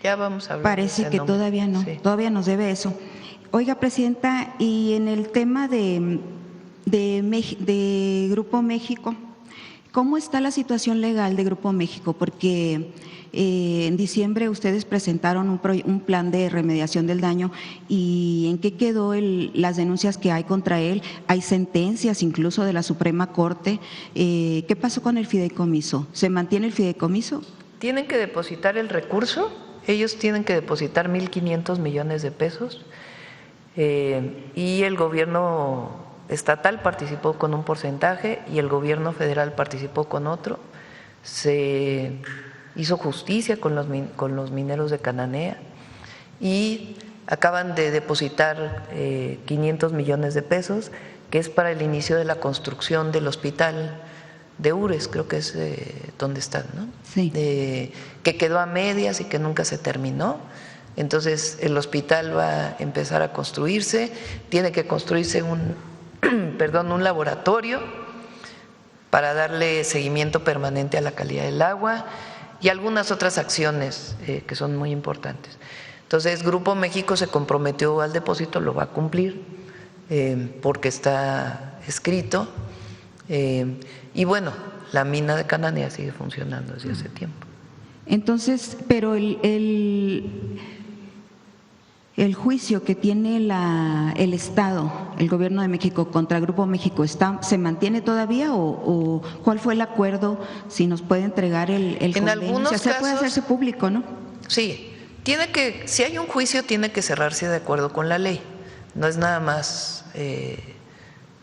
ya vamos a hablar parece de ese que nombre. todavía no, Sí. todavía nos debe eso. Oiga, Presidenta, y en el tema de Grupo México, ¿cómo está la situación legal de Grupo México? Porque en diciembre ustedes presentaron un plan de remediación del daño, y ¿en qué quedó las denuncias que hay contra él? Hay sentencias incluso de la Suprema Corte. ¿Qué pasó con el fideicomiso? ¿Se mantiene el fideicomiso? Tienen que depositar el recurso, ellos tienen que depositar 1,500 millones de pesos, y el gobierno estatal participó con un porcentaje y el gobierno federal participó con otro. Se hizo justicia con los mineros de Cananea y acaban de depositar 500 millones de pesos, que es para el inicio de la construcción del hospital de Ures, creo que es donde están, ¿no? Sí. Que quedó a medias y que nunca se terminó. Entonces el hospital va a empezar a construirse, tiene que construirse un laboratorio para darle seguimiento permanente a la calidad del agua y algunas otras acciones que son muy importantes. Entonces Grupo México se comprometió al depósito, lo va a cumplir porque está escrito, y bueno, la mina de Cananea sigue funcionando desde hace tiempo. Entonces, pero el juicio que tiene el Estado, el Gobierno de México contra Grupo México, ¿se mantiene todavía o cuál fue el acuerdo? Si nos puede entregar el convenio. Algunos se puede casos, hacerse público, ¿no? Sí, si hay un juicio tiene que cerrarse de acuerdo con la ley. No es nada más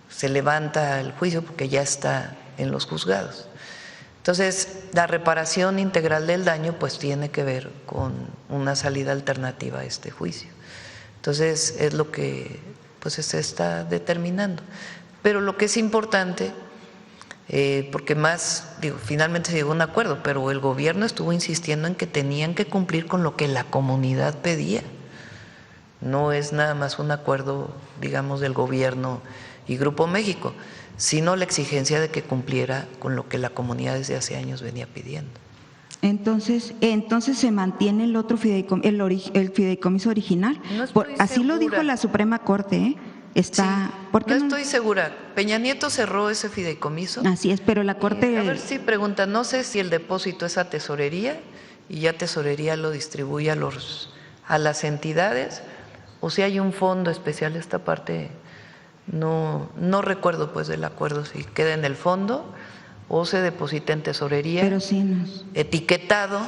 se levanta el juicio porque ya está en los juzgados. Entonces, la reparación integral del daño pues tiene que ver con una salida alternativa a este juicio. Entonces, es lo que pues se está determinando. Pero lo que es importante, porque finalmente se llegó a un acuerdo, pero el gobierno estuvo insistiendo en que tenían que cumplir con lo que la comunidad pedía. No es nada más un acuerdo, digamos, del gobierno y Grupo México, sino la exigencia de que cumpliera con lo que la comunidad desde hace años venía pidiendo. Entonces se mantiene el otro el fideicomiso original. No estoy así segura. lo dijo la Suprema Corte, ¿eh? Está. Sí, ¿por qué no estoy segura. Peña Nieto cerró ese fideicomiso. Así es, pero la Corte. A ver si pregunta, no sé si el depósito es a tesorería y ya tesorería lo distribuye a las entidades, o si hay un fondo especial. Esta parte no recuerdo pues del acuerdo, si queda en el fondo o se deposita en tesorería, Pero sí etiquetado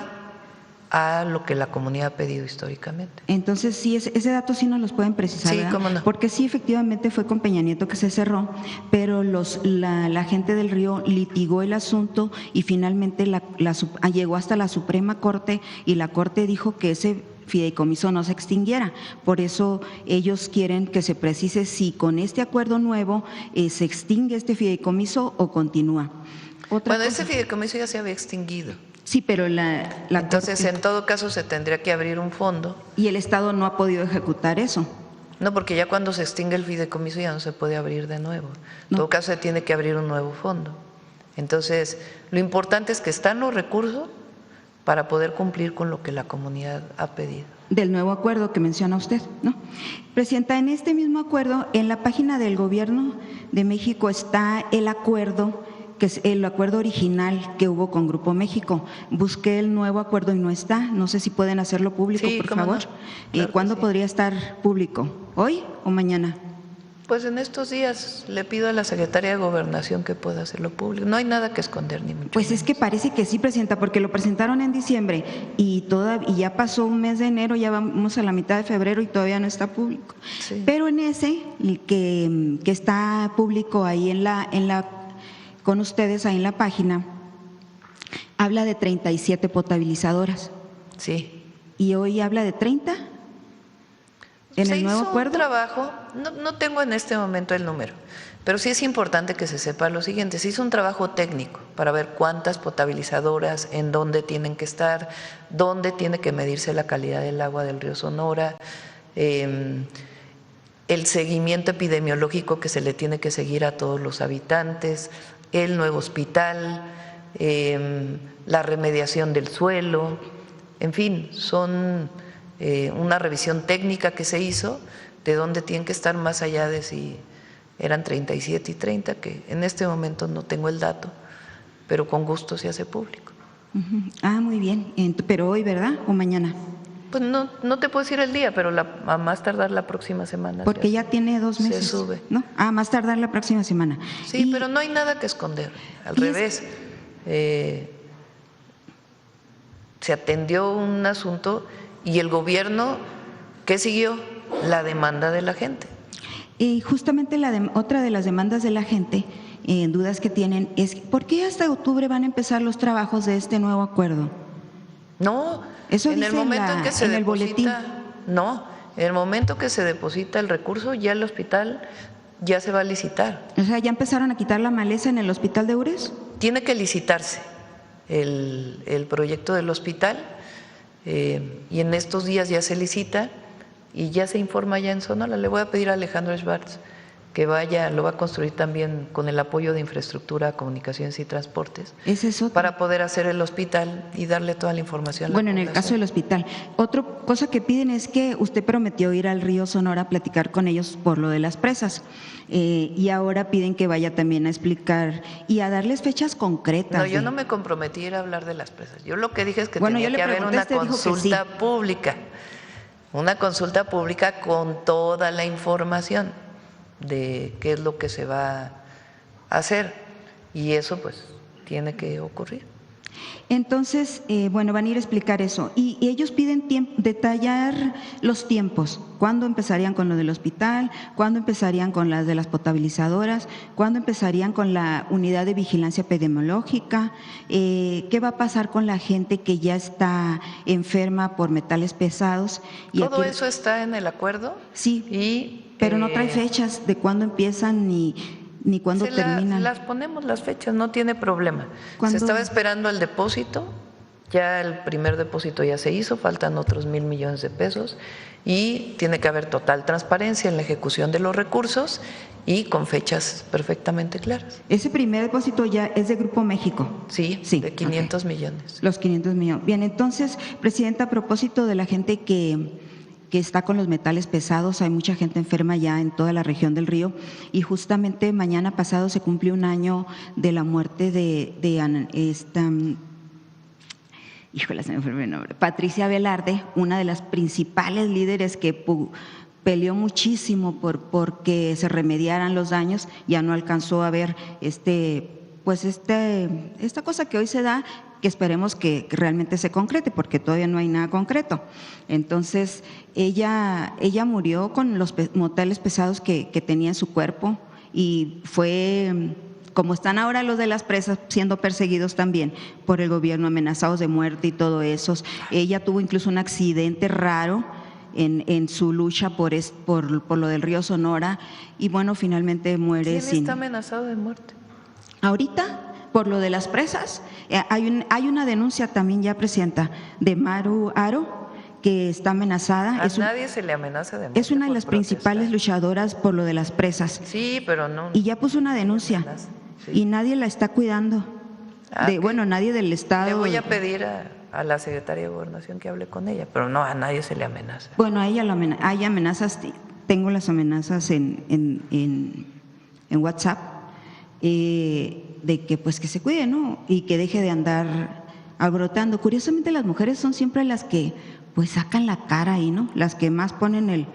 a lo que la comunidad ha pedido históricamente. Entonces, sí, ese dato sí nos los pueden precisar, Sí, ¿verdad? cómo no. Porque sí, efectivamente fue con Peña Nieto que se cerró, pero la gente del Río litigó el asunto y finalmente llegó hasta la Suprema Corte y la Corte dijo que ese fideicomiso no se extinguiera. Por eso ellos quieren que se precise si con este acuerdo nuevo se extingue este fideicomiso o continúa. Ese fideicomiso ya se había extinguido. Sí, pero entonces en todo caso se tendría que abrir un fondo. Y el Estado no ha podido ejecutar eso. No, porque ya cuando se extingue el fideicomiso ya no se puede abrir de nuevo. En todo caso se tiene que abrir un nuevo fondo. Entonces, lo importante es que están los recursos para poder cumplir con lo que la comunidad ha pedido. Del nuevo acuerdo que menciona usted, ¿no? Presidenta, en este mismo acuerdo, en la página del Gobierno de México está el acuerdo, que es el acuerdo original que hubo con Grupo México. Busqué el nuevo acuerdo y no está. No sé si pueden hacerlo público, Sí, por cómo favor. no. Claro ¿Cuándo que sí. podría estar público? ¿Hoy o mañana? Pues en estos días le pido a la Secretaría de Gobernación que pueda hacerlo público. No hay nada que esconder, ni mucho Pues es menos. que parece que sí, Presidenta, porque lo presentaron en diciembre y ya pasó un mes de enero, ya vamos a la mitad de febrero y todavía no está público. Sí. Pero en ese, que está público ahí con ustedes, ahí en la página, habla de 37 potabilizadoras Sí. y hoy habla de 30 en Se el nuevo hizo acuerdo. un trabajo, no tengo en este momento el número, pero sí es importante que se sepa lo siguiente: se hizo un trabajo técnico para ver cuántas potabilizadoras, en dónde tienen que estar, dónde tiene que medirse la calidad del agua del río Sonora, el seguimiento epidemiológico que se le tiene que seguir a todos los habitantes, el nuevo hospital, la remediación del suelo, en fin, son una revisión técnica que se hizo de dónde tienen que estar, más allá de si eran 37 y 30, que en este momento no tengo el dato, pero con gusto se hace público. Ujú. Ah, muy bien. Pero hoy, ¿verdad? ¿O mañana? Pues no te puedo decir el día, pero a más tardar la próxima semana. Porque ya tiene 2 se meses. sube. ¿No? Ah, más tardar la próxima semana. Sí, pero no hay nada que esconder, al revés. Se atendió un asunto y el gobierno, ¿qué siguió? La demanda de la gente. Y justamente otra de las demandas de la gente, dudas que tienen, es ¿por qué hasta octubre van a empezar los trabajos de este nuevo acuerdo? No, Eso en el dice momento en que se en el deposita, boletín. no, en el momento que se deposita el recurso, ya el hospital ya se va a licitar. O sea, ¿ya empezaron a quitar la maleza en el hospital de Ures? Tiene que licitarse el proyecto del hospital y en estos días ya se licita y ya se informa ya en Sonora. Le voy a pedir a Alejandro Schwartz que vaya, lo va a construir también con el apoyo de infraestructura, comunicaciones y transportes, Ese es otro. para poder hacer el hospital y darle toda la información a la Bueno, en el población. caso del hospital. Otra cosa que piden es que usted prometió ir al río Sonora a platicar con ellos por lo de las presas y ahora piden que vaya también a explicar y a darles fechas concretas. No, yo no me comprometí a ir a hablar de las presas. Yo lo que dije es que Bueno, tenía yo le que haber pregunté, una usted dijo que consulta pública, una consulta pública con toda la información de qué es lo que se va a hacer y eso pues tiene que ocurrir. Entonces, bueno, van a ir a explicar eso. Y ellos piden detallar los tiempos. ¿Cuándo empezarían con lo del hospital? ¿Cuándo empezarían con las de las potabilizadoras? ¿Cuándo empezarían con la unidad de vigilancia epidemiológica? ¿Qué va a pasar con la gente que ya está enferma por metales pesados? Y Todo aquí- eso está en el acuerdo. Sí, pero no trae fechas de cuándo empiezan ni cuándo terminan. Las ponemos las fechas, no tiene problema. ¿Cuándo? Se estaba esperando el depósito, ya el primer depósito ya se hizo, faltan otros 1,000 millones de pesos y tiene que haber total transparencia en la ejecución de los recursos y con fechas perfectamente claras. Ese primer depósito ya es de Grupo México. Sí, Sí, de 500 millones. Los 500 millones. Bien, entonces, Presidenta, a propósito de la gente que está con los metales pesados, hay mucha gente enferma ya en toda la región del río y justamente mañana pasado se cumplió un año de la muerte de híjole, se me fue el nombre, Patricia Velarde, una de las principales líderes que peleó muchísimo porque se remediaran los daños, ya no alcanzó a ver esta cosa que hoy se da, que esperemos que realmente se concrete, porque todavía no hay nada concreto. Entonces, ella murió con los metales pesados que tenía en su cuerpo y fue, como están ahora los de las presas siendo perseguidos también por el gobierno, amenazados de muerte y todo eso. Ella tuvo incluso un accidente raro en su lucha por lo del río Sonora y bueno, finalmente muere ¿Quién está amenazado de muerte? Ahorita, por lo de las presas, hay una denuncia también ya, Presidenta, de Maru Aro, que está amenazada. A nadie se le amenaza de muerte. Es una de por las principales protestar. luchadoras por lo de las presas. Sí, pero no. Y ya puso una denuncia Sí. y nadie la está cuidando. Bueno, nadie del Estado. Le voy a pedir a la Secretaría de Gobernación que hable con ella, pero no, a nadie se le amenaza. Bueno, a ella hay amenazas, tengo las amenazas en WhatsApp, de que pues que se cuide, ¿no? Y que deje de andar alborotando. Curiosamente las mujeres son siempre las que pues sacan la cara ahí, ¿no? Las que más ponen el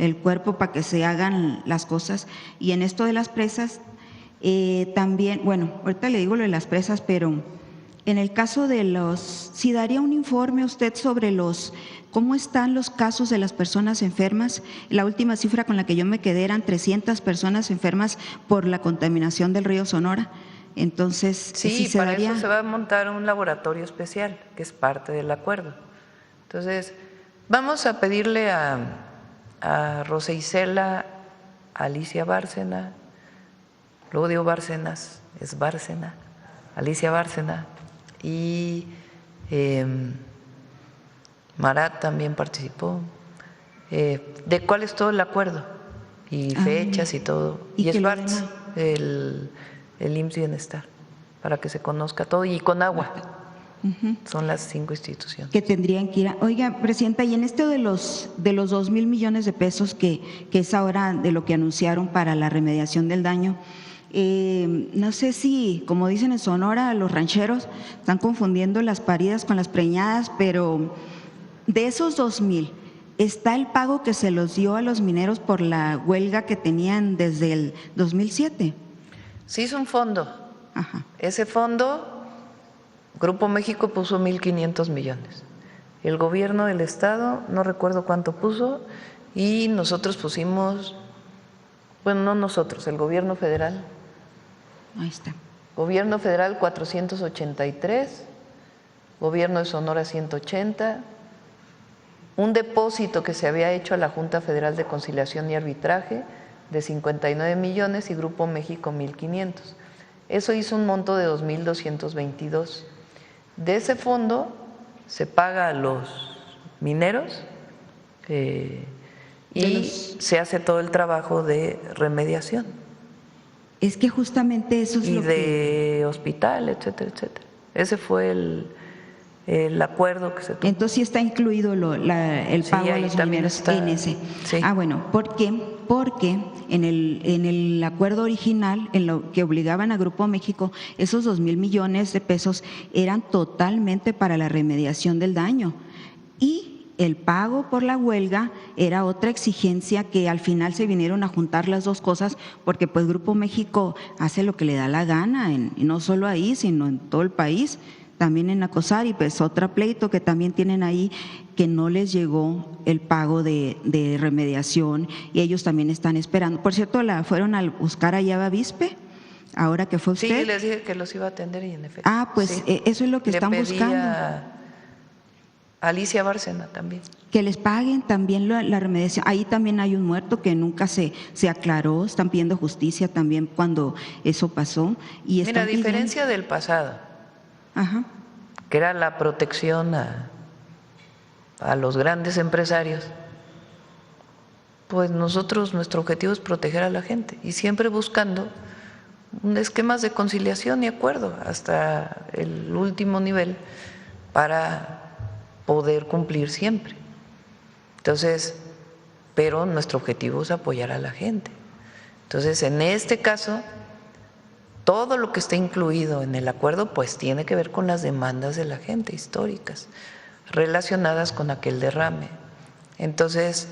el cuerpo para que se hagan las cosas. Y en esto de las presas, también, bueno, ahorita le digo lo de las presas, pero en el caso de si daría un informe usted sobre cómo están los casos de las personas enfermas. La última cifra con la que yo me quedé eran 300 personas enfermas por la contaminación del río Sonora. Entonces, sí, para eso se va a montar un laboratorio especial, que es parte del acuerdo. Entonces, vamos a pedirle a Rosa Isela, Alicia Bárcena, luego digo Bárcenas, es Bárcena, Alicia Bárcena, y Marat también participó, de cuál es todo el acuerdo, y fechas y todo, y Schwartz, el IMSS Bienestar, para que se conozca todo, y con agua. Son las 5 instituciones. Que tendrían que ir Oiga, Presidenta, y en esto de los 2,000 millones de pesos que es ahora de lo que anunciaron para la remediación del daño, no sé si, como dicen en Sonora, los rancheros están confundiendo las paridas con las preñadas, pero de esos 2,000, ¿está el pago que se los dio a los mineros por la huelga que tenían desde el 2007? Se hizo un fondo. Ajá. Ese fondo, Grupo México puso 1,500 millones. El gobierno del estado, no recuerdo cuánto puso, y nosotros pusimos, bueno, no nosotros, el gobierno federal. Ahí está. Gobierno federal 483, gobierno de Sonora 180, un depósito que se había hecho a la Junta Federal de Conciliación y Arbitraje de 59 millones y Grupo México 1,500. Eso hizo un monto de 2,222. De ese fondo se paga a los mineros y se hace todo el trabajo de remediación. Es que justamente eso es y lo de hospital, etcétera, etcétera. Ese fue el acuerdo que se tomó. Entonces sí está incluido el pago a los mineros en ese. Sí. Ah, bueno, ¿por qué? Porque en el acuerdo original, en lo que obligaban a Grupo México, esos 2,000 millones de pesos eran totalmente para la remediación del daño. Y el pago por la huelga era otra exigencia que al final se vinieron a juntar las dos cosas, porque pues Grupo México hace lo que le da la gana, y no solo ahí, sino en todo el país, también en Acosar, y pues otro pleito que también tienen ahí, que no les llegó el pago de remediación, y ellos también están esperando. Por cierto, fueron a buscar allá a Bavispe, ahora que fue usted. Sí, les dije que los iba a atender y en efecto. Ah, pues sí. Eso es lo que están buscando. Alicia Bárcena también. Que les paguen también la remediación. Ahí también hay un muerto que nunca se aclaró, están pidiendo justicia también cuando eso pasó. Y mira, a diferencia del pasado, ajá, que era la protección a los grandes empresarios, pues nuestro objetivo es proteger a la gente y siempre buscando esquemas de conciliación y acuerdo hasta el último nivel para poder cumplir siempre. Entonces, pero nuestro objetivo es apoyar a la gente. Entonces, en este caso, todo lo que está incluido en el acuerdo pues tiene que ver con las demandas de la gente históricas relacionadas con aquel derrame. Entonces,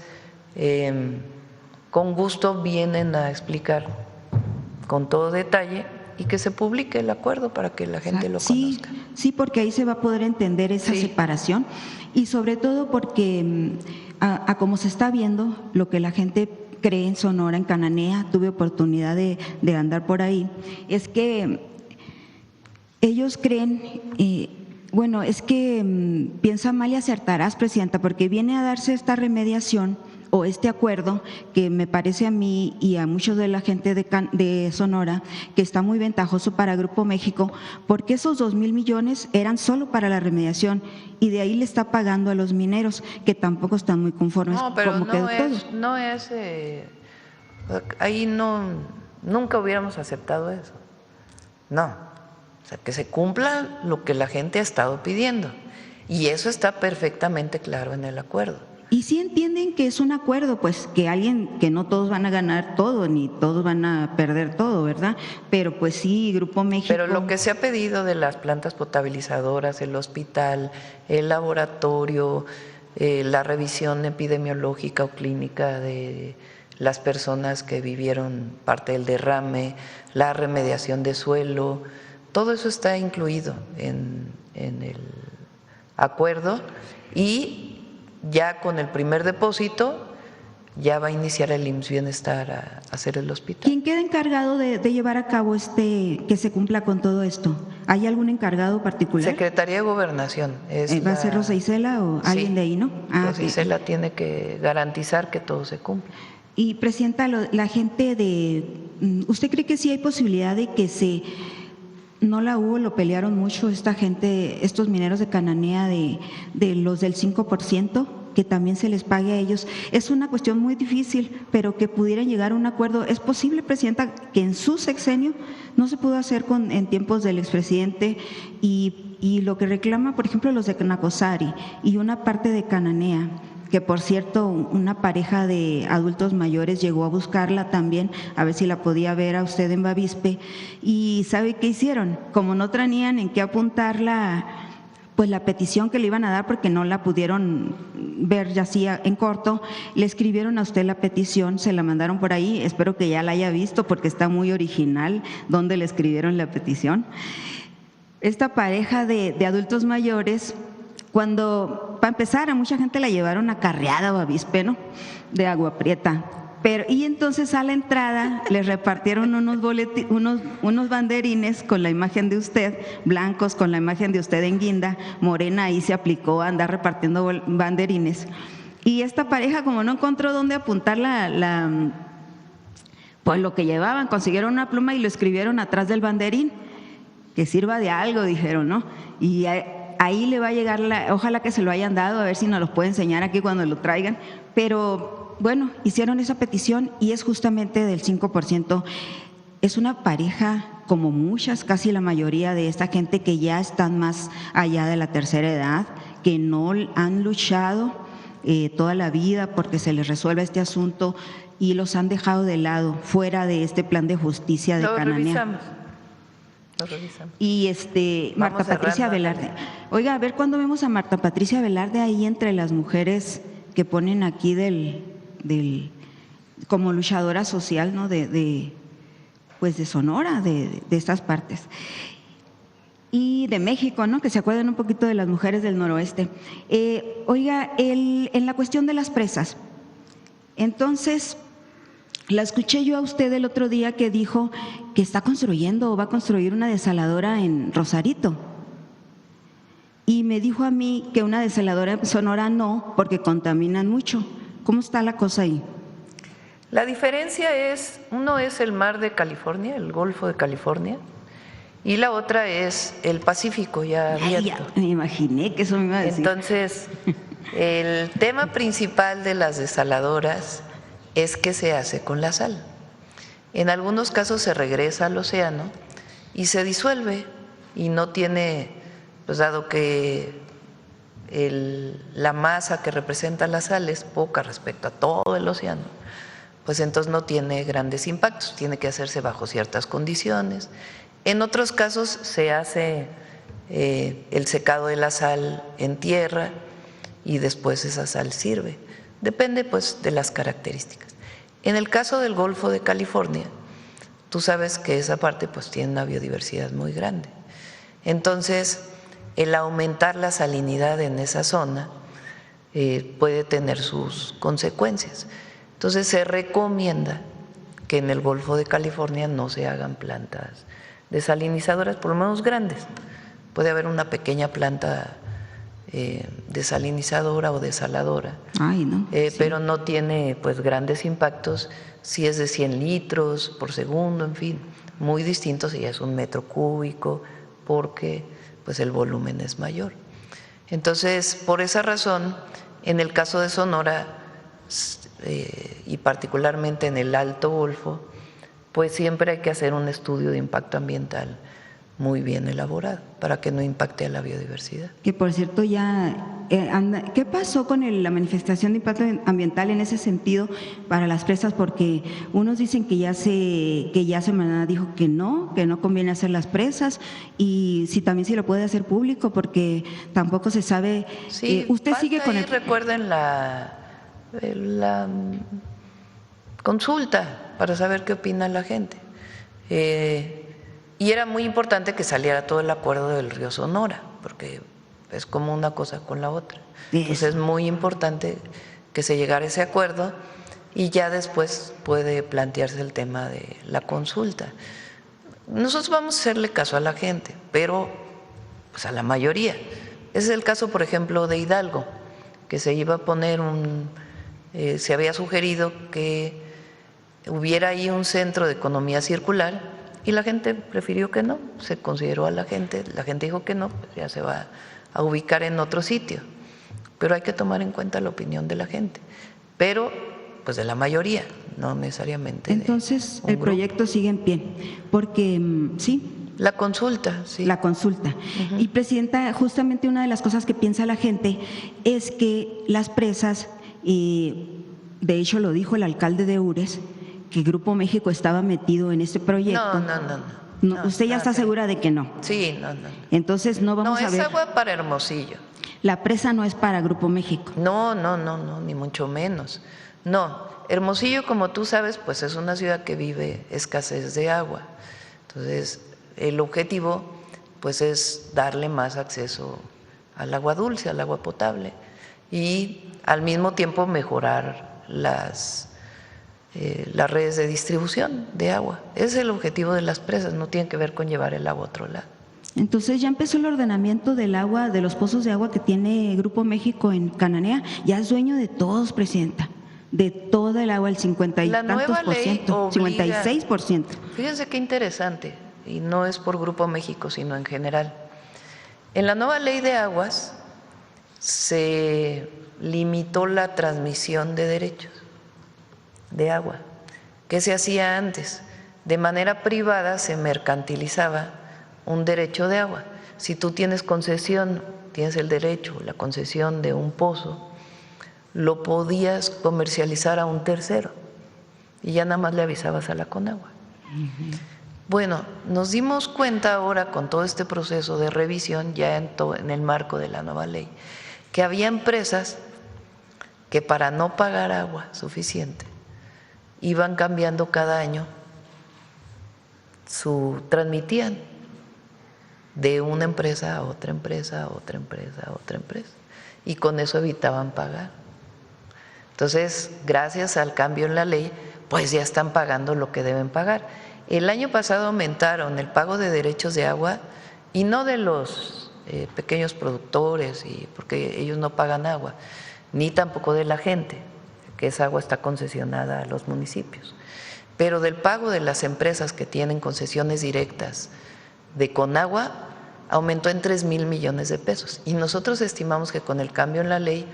con gusto vienen a explicar con todo detalle y que se publique el acuerdo para que la gente lo conozca. Sí, porque ahí se va a poder entender esa separación, y sobre todo porque a como se está viendo lo que la gente cree en Sonora, en Cananea, tuve oportunidad de andar por ahí, es que ellos creen, bueno, es que piensa mal y acertarás, Presidenta, porque viene a darse esta remediación o este acuerdo que me parece a mí y a muchos de la gente de Sonora que está muy ventajoso para Grupo México, porque esos 2,000 millones eran solo para la remediación y de ahí le está pagando a los mineros, que tampoco están muy conformes. No, pero como ahí nunca hubiéramos aceptado eso. No, o sea, que se cumpla lo que la gente ha estado pidiendo, y eso está perfectamente claro en el acuerdo. Y sí entienden que es un acuerdo, pues que no todos van a ganar todo, ni todos van a perder todo, ¿verdad? Pero pues sí, Grupo México… Pero lo que se ha pedido de las plantas potabilizadoras, el hospital, el laboratorio, la revisión epidemiológica o clínica de las personas que vivieron parte del derrame, la remediación de suelo, todo eso está incluido en el acuerdo y ya con el primer depósito ya va a iniciar el IMSS Bienestar a hacer el hospital. ¿Quién queda encargado de llevar a cabo que se cumpla con todo esto? ¿Hay algún encargado particular? Secretaría de Gobernación. ¿Va a ser Rosa Isela o alguien de ahí, no? Rosa Isela tiene que garantizar que todo se cumpla. Y, Presidenta, la gente ¿usted cree que sí hay posibilidad de que no la hubo, lo pelearon mucho esta gente, estos mineros de Cananea, de los del 5%, que también se les pague a ellos? Es una cuestión muy difícil, pero que pudieran llegar a un acuerdo. ¿Es posible, Presidenta, que en su sexenio no se pudo hacer en tiempos del expresidente y lo que reclama, por ejemplo, los de Nacosari y una parte de Cananea? Que por cierto, una pareja de adultos mayores llegó a buscarla también, a ver si la podía ver a usted en Bavispe, y ¿sabe qué hicieron? Como no tenían en qué apuntar la petición que le iban a dar, porque no la pudieron ver ya así en corto, le escribieron a usted la petición, se la mandaron por ahí, espero que ya la haya visto porque está muy original donde le escribieron la petición. Esta pareja de adultos mayores, para empezar, a mucha gente la llevaron acarreada a Bavispe, ¿no? De Agua Prieta. Y entonces a la entrada les repartieron unos banderines con la imagen de usted, blancos con la imagen de usted en guinda, Morena ahí se aplicó a andar repartiendo banderines. Y esta pareja, como no encontró dónde apuntar pues lo que llevaban, consiguieron una pluma y lo escribieron atrás del banderín, que sirva de algo, dijeron, ¿no? Y ahí le va a llegar, ojalá que se lo hayan dado, a ver si nos lo puede enseñar aquí cuando lo traigan, pero bueno, hicieron esa petición y es justamente del 5%. Es una pareja, como muchas, casi la mayoría de esta gente que ya están más allá de la tercera edad, que no han luchado toda la vida porque se les resuelva este asunto y los han dejado de lado, fuera de este plan de justicia de Cananea. Lo revisamos. Y Marta Patricia Velarde. Oiga, a ver cuándo vemos a Marta Patricia Velarde ahí entre las mujeres que ponen aquí como luchadora social, ¿no? Pues de Sonora, de estas partes. Y de México, ¿no? Que se acuerden un poquito de las mujeres del noroeste. Oiga, en la cuestión de las presas, entonces, la escuché yo a usted el otro día que dijo que está construyendo o va a construir una desaladora en Rosarito. Y me dijo a mí que una desaladora en Sonora no, porque contaminan mucho. ¿Cómo está la cosa ahí? La diferencia es, uno es el mar de California, el Golfo de California, y la otra es el Pacífico ya abierto. Ya, me imaginé que eso me iba a decir. Entonces, el tema principal de las desaladoras es qué se hace con la sal. En algunos casos se regresa al océano y se disuelve y no tiene, pues dado que la masa que representa la sal es poca respecto a todo el océano, pues entonces no tiene grandes impactos, tiene que hacerse bajo ciertas condiciones. En otros casos se hace el secado de la sal en tierra y después esa sal sirve. Depende pues de las características. En el caso del Golfo de California, tú sabes que esa parte pues tiene una biodiversidad muy grande. Entonces, el aumentar la salinidad en esa zona puede tener sus consecuencias. Entonces, se recomienda que en el Golfo de California no se hagan plantas desalinizadoras, por lo menos grandes. Puede haber una pequeña planta desalinizadora o desaladora, pero no tiene pues grandes impactos si es de 100 litros por segundo, en fin, muy distinto si ya es 1 metro cúbico, porque pues el volumen es mayor. Entonces, por esa razón, en el caso de Sonora y particularmente en el Alto Golfo, pues siempre hay que hacer un estudio de impacto ambiental muy bien elaborado para que no impacte a la biodiversidad. Que por cierto ¿qué pasó con la manifestación de impacto ambiental en ese sentido para las presas? Porque unos dicen que ya Semana dijo que no conviene hacer las presas, y si también se lo puede hacer público, porque tampoco se sabe. Sí, usted sigue con recuerden la consulta para saber qué opina la gente. Y era muy importante que saliera todo el acuerdo del río Sonora, porque es como una cosa con la otra. Entonces es muy importante que se llegara a ese acuerdo, y ya después puede plantearse el tema de la consulta. Nosotros vamos a hacerle caso a la gente, pero pues a la mayoría. Ese es el caso, por ejemplo, de Hidalgo, que se iba a poner se había sugerido que hubiera ahí un centro de economía circular, y la gente prefirió que no, se consideró a la gente dijo que no, pues ya se va a ubicar en otro sitio. Pero hay que tomar en cuenta la opinión de la gente, pero pues de la mayoría, no necesariamente. Entonces el proyecto sigue en pie, porque sí. La consulta, sí. La consulta. Y Presidenta, justamente una de las cosas que piensa la gente es que las presas, de hecho lo dijo el alcalde de Ures, que Grupo México estaba metido en este proyecto. No, ¿usted ya está segura de que no? Sí, no. Entonces no vamos a ver. No, es agua para Hermosillo. La presa no es para Grupo México. No, ni mucho menos. No, Hermosillo, como tú sabes, pues es una ciudad que vive escasez de agua. Entonces, el objetivo pues es darle más acceso al agua dulce, al agua potable, y al mismo tiempo mejorar las redes de distribución de agua. Ese es el objetivo de las presas, no tiene que ver con llevar el agua a otro lado. Entonces ya empezó el ordenamiento del agua, de los pozos de agua que tiene Grupo México en Cananea. Ya es dueño de todos, Presidenta, de toda el agua, el 50 y tantos por ciento, 56%. Fíjense qué interesante, y no es por Grupo México, sino en general. En la nueva ley de aguas se limitó la transmisión de derechos de agua. ¿Qué se hacía antes? De manera privada se mercantilizaba un derecho de agua. Si tú tienes concesión, tienes el derecho, la concesión de un pozo, lo podías comercializar a un tercero y ya nada más le avisabas a la Conagua. Bueno, nos dimos cuenta ahora con todo este proceso de revisión, ya en el marco de la nueva ley, que había empresas que para no pagar agua suficiente iban cambiando cada año, transmitían de una empresa a otra empresa, a otra empresa, a otra empresa, y con eso evitaban pagar. Entonces, gracias al cambio en la ley, pues ya están pagando lo que deben pagar. El año pasado aumentaron el pago de derechos de agua, y no de los pequeños productores, porque ellos no pagan agua, ni tampoco de la gente, que esa agua está concesionada a los municipios, pero del pago de las empresas que tienen concesiones directas de Conagua aumentó en 3,000 millones de pesos, y nosotros estimamos que con el cambio en la ley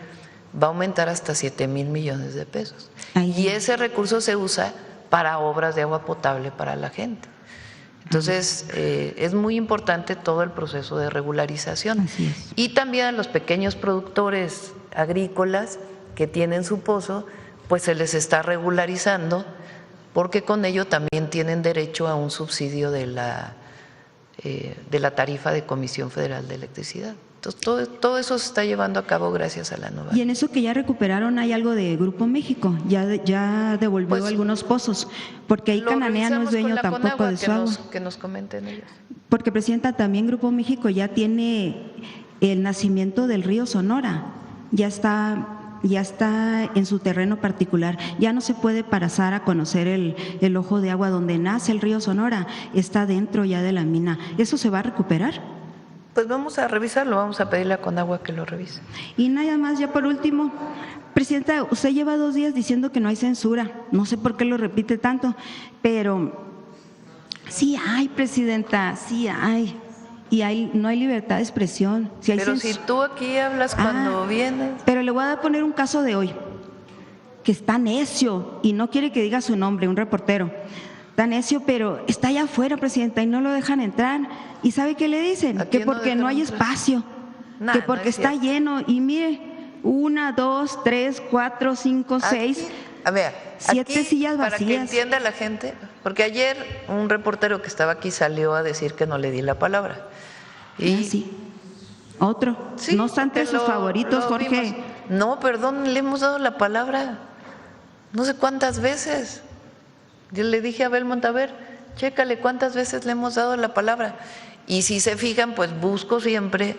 va a aumentar hasta 7,000 millones de pesos. Y ese recurso se usa para obras de agua potable para la gente. Entonces, es muy importante todo el proceso de regularización. Y también a los pequeños productores agrícolas que tienen su pozo, pues se les está regularizando, porque con ello también tienen derecho a un subsidio de la tarifa de Comisión Federal de Electricidad. Entonces, todo eso se está llevando a cabo gracias a la nueva ley. Y en eso que ya recuperaron, ¿hay algo de Grupo México? Ya devolvió pues, algunos pozos, porque ahí Cananea no es dueño tampoco de su agua. Que nos comenten ellos. Porque, Presidenta, también Grupo México ya tiene el nacimiento del río Sonora, ya está en su terreno particular, ya no se puede pasar a conocer el ojo de agua donde nace el río Sonora, está dentro ya de la mina. ¿Eso se va a recuperar? Pues vamos a revisarlo, vamos a pedirle a Conagua que lo revise. Y nada más, ya por último, Presidenta, usted lleva 2 días diciendo que no hay censura, no sé por qué lo repite tanto, pero sí hay, Presidenta, sí hay. Y no hay libertad de expresión. Pero si tú aquí hablas cuando vienes. Pero le voy a poner un caso de hoy, que está necio y no quiere que diga su nombre, un reportero. tan necio, pero está allá afuera, presidenta, y no lo dejan entrar. ¿Y sabe qué le dicen? ¿A Que quién no porque no hay dejan entrar? espacio, Nah, que no porque es está cierto. lleno. Y mire, 1, 2, 3, 4, 5, 6, Aquí, a ver, 7 aquí, sillas para que vacías. entienda la gente, porque ayer un reportero que estaba aquí salió a decir que no le di la palabra. Y Sí. Otro. sí, no está entre porque sus favoritos, lo Jorge. vimos. No, perdón, le hemos dado la palabra no sé cuántas veces. Yo le dije a Abel Montaver, chécale cuántas veces le hemos dado la palabra. Y si se fijan, pues busco siempre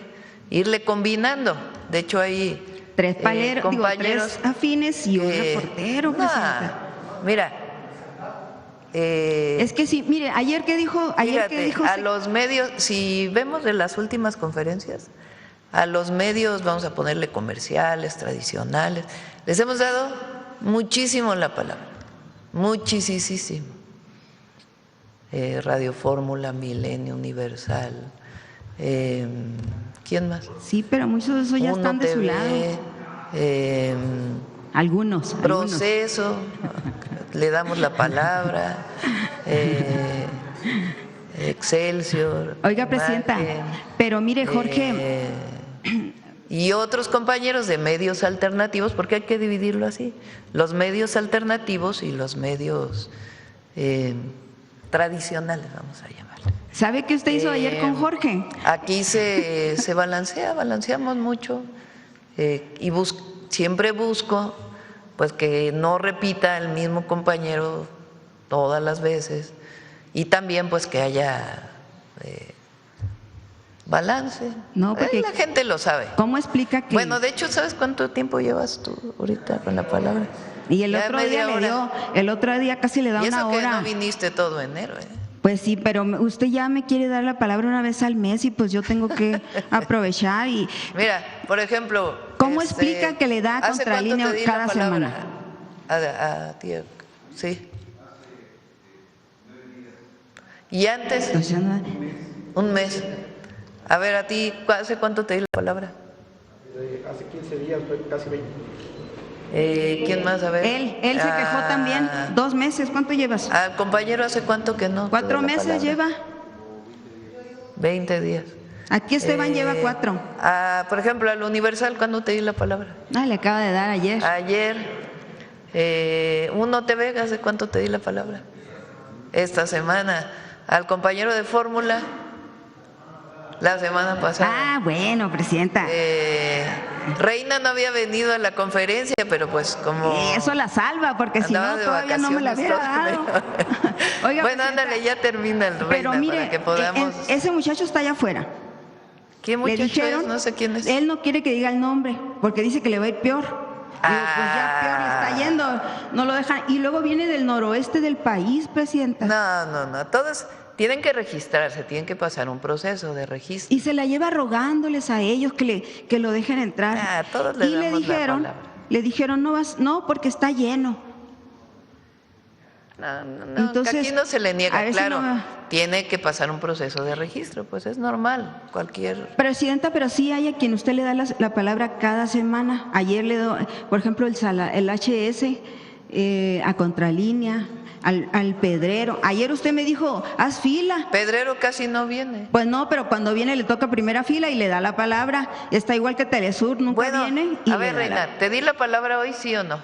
irle combinando. De hecho, hay 3 paleros, compañeros 3 afines y un que- reportero, Nah, presidenta. mira, Es que sí, mire, ayer que dijo, fíjate, a los medios, si vemos de las últimas conferencias, a los medios vamos a ponerle comerciales, tradicionales, les hemos dado muchísimo la palabra, muchísimo. Radio Fórmula, Milenio, Universal, ¿quién más? Sí, pero muchos de esos ya Uno están de su TV, lado. Algunos. Proceso, le damos la palabra, Excelsior. Oiga, presidenta, Imagen, pero mire, Jorge, y otros compañeros de medios alternativos, porque hay que dividirlo así, los medios alternativos y los medios tradicionales, vamos a llamarlo. ¿sabe qué usted hizo ayer con Jorge? Aquí se balanceamos mucho y siempre busco pues que no repita el mismo compañero todas las veces y también pues que haya balance. No, porque- La gente lo sabe. ¿Cómo explica que? Bueno, de hecho, ¿sabes cuánto tiempo llevas tú ahorita con la palabra? y el ya otro día media le hora. dio, el otro día casi le da Y eso una que hora. no viniste todo enero, Pues sí, pero usted ya me quiere dar la palabra una vez al mes y pues yo tengo que aprovechar y Mira, por ejemplo. ¿Cómo explica que le da ¿hace contralínea cuánto te di la cada palabra? semana? A ti, sí. Y antes, o sea, no- un mes. A ver, a ti, ¿hace cuánto te di la palabra? Hace 15 días, casi 20. ¿Quién más? A ver. él se quejó también. 2 meses, ¿cuánto llevas? Al compañero, ¿hace cuánto que no? te 4 doy la meses palabra? lleva. 20 días. Aquí Esteban lleva 4. Por ejemplo, al Universal, ¿cuándo te di la palabra? Ah, le acaba de dar ayer. Ayer. Uno TV, ¿hace cuánto te di la palabra? Esta semana. Al compañero de Fórmula, la semana pasada. Ah, bueno, presidenta. Reina no había venido a la conferencia, pero pues como Eso la salva, porque si andaba no, de todavía no me la hubiera vacaciones, dado. Oiga, bueno, presidenta, ándale, ya termina el Reina pero mire, para que podamos. ese muchacho está allá afuera. ¿Qué Le muchacho dijeron, es? No sé quién es. Él no quiere que diga el nombre, porque dice que le va a ir peor. Digo, pues ya peor le está yendo, no lo dejan. Y luego viene del noroeste del país, presidenta. No, todos tienen que registrarse, tienen que pasar un proceso de registro. Y se la lleva rogándoles a ellos que lo dejen entrar. A todos les y le damos la dijeron, palabra. no, porque está lleno. No, Entonces, que aquí no se le a niega, ver si claro, no- tiene que pasar un proceso de registro, pues es normal, cualquier. Presidenta, pero sí hay a quien usted le da la palabra cada semana. Ayer le doy, por ejemplo, el HS, a Contralínea, al Pedrero. Ayer usted me dijo, haz fila. Pedrero casi no viene. Pues no, pero cuando viene le toca primera fila y le da la palabra. Está igual que Telesur, nunca Bueno, viene. Y a le ver, da la- Reina, ¿te di la palabra hoy, sí o no?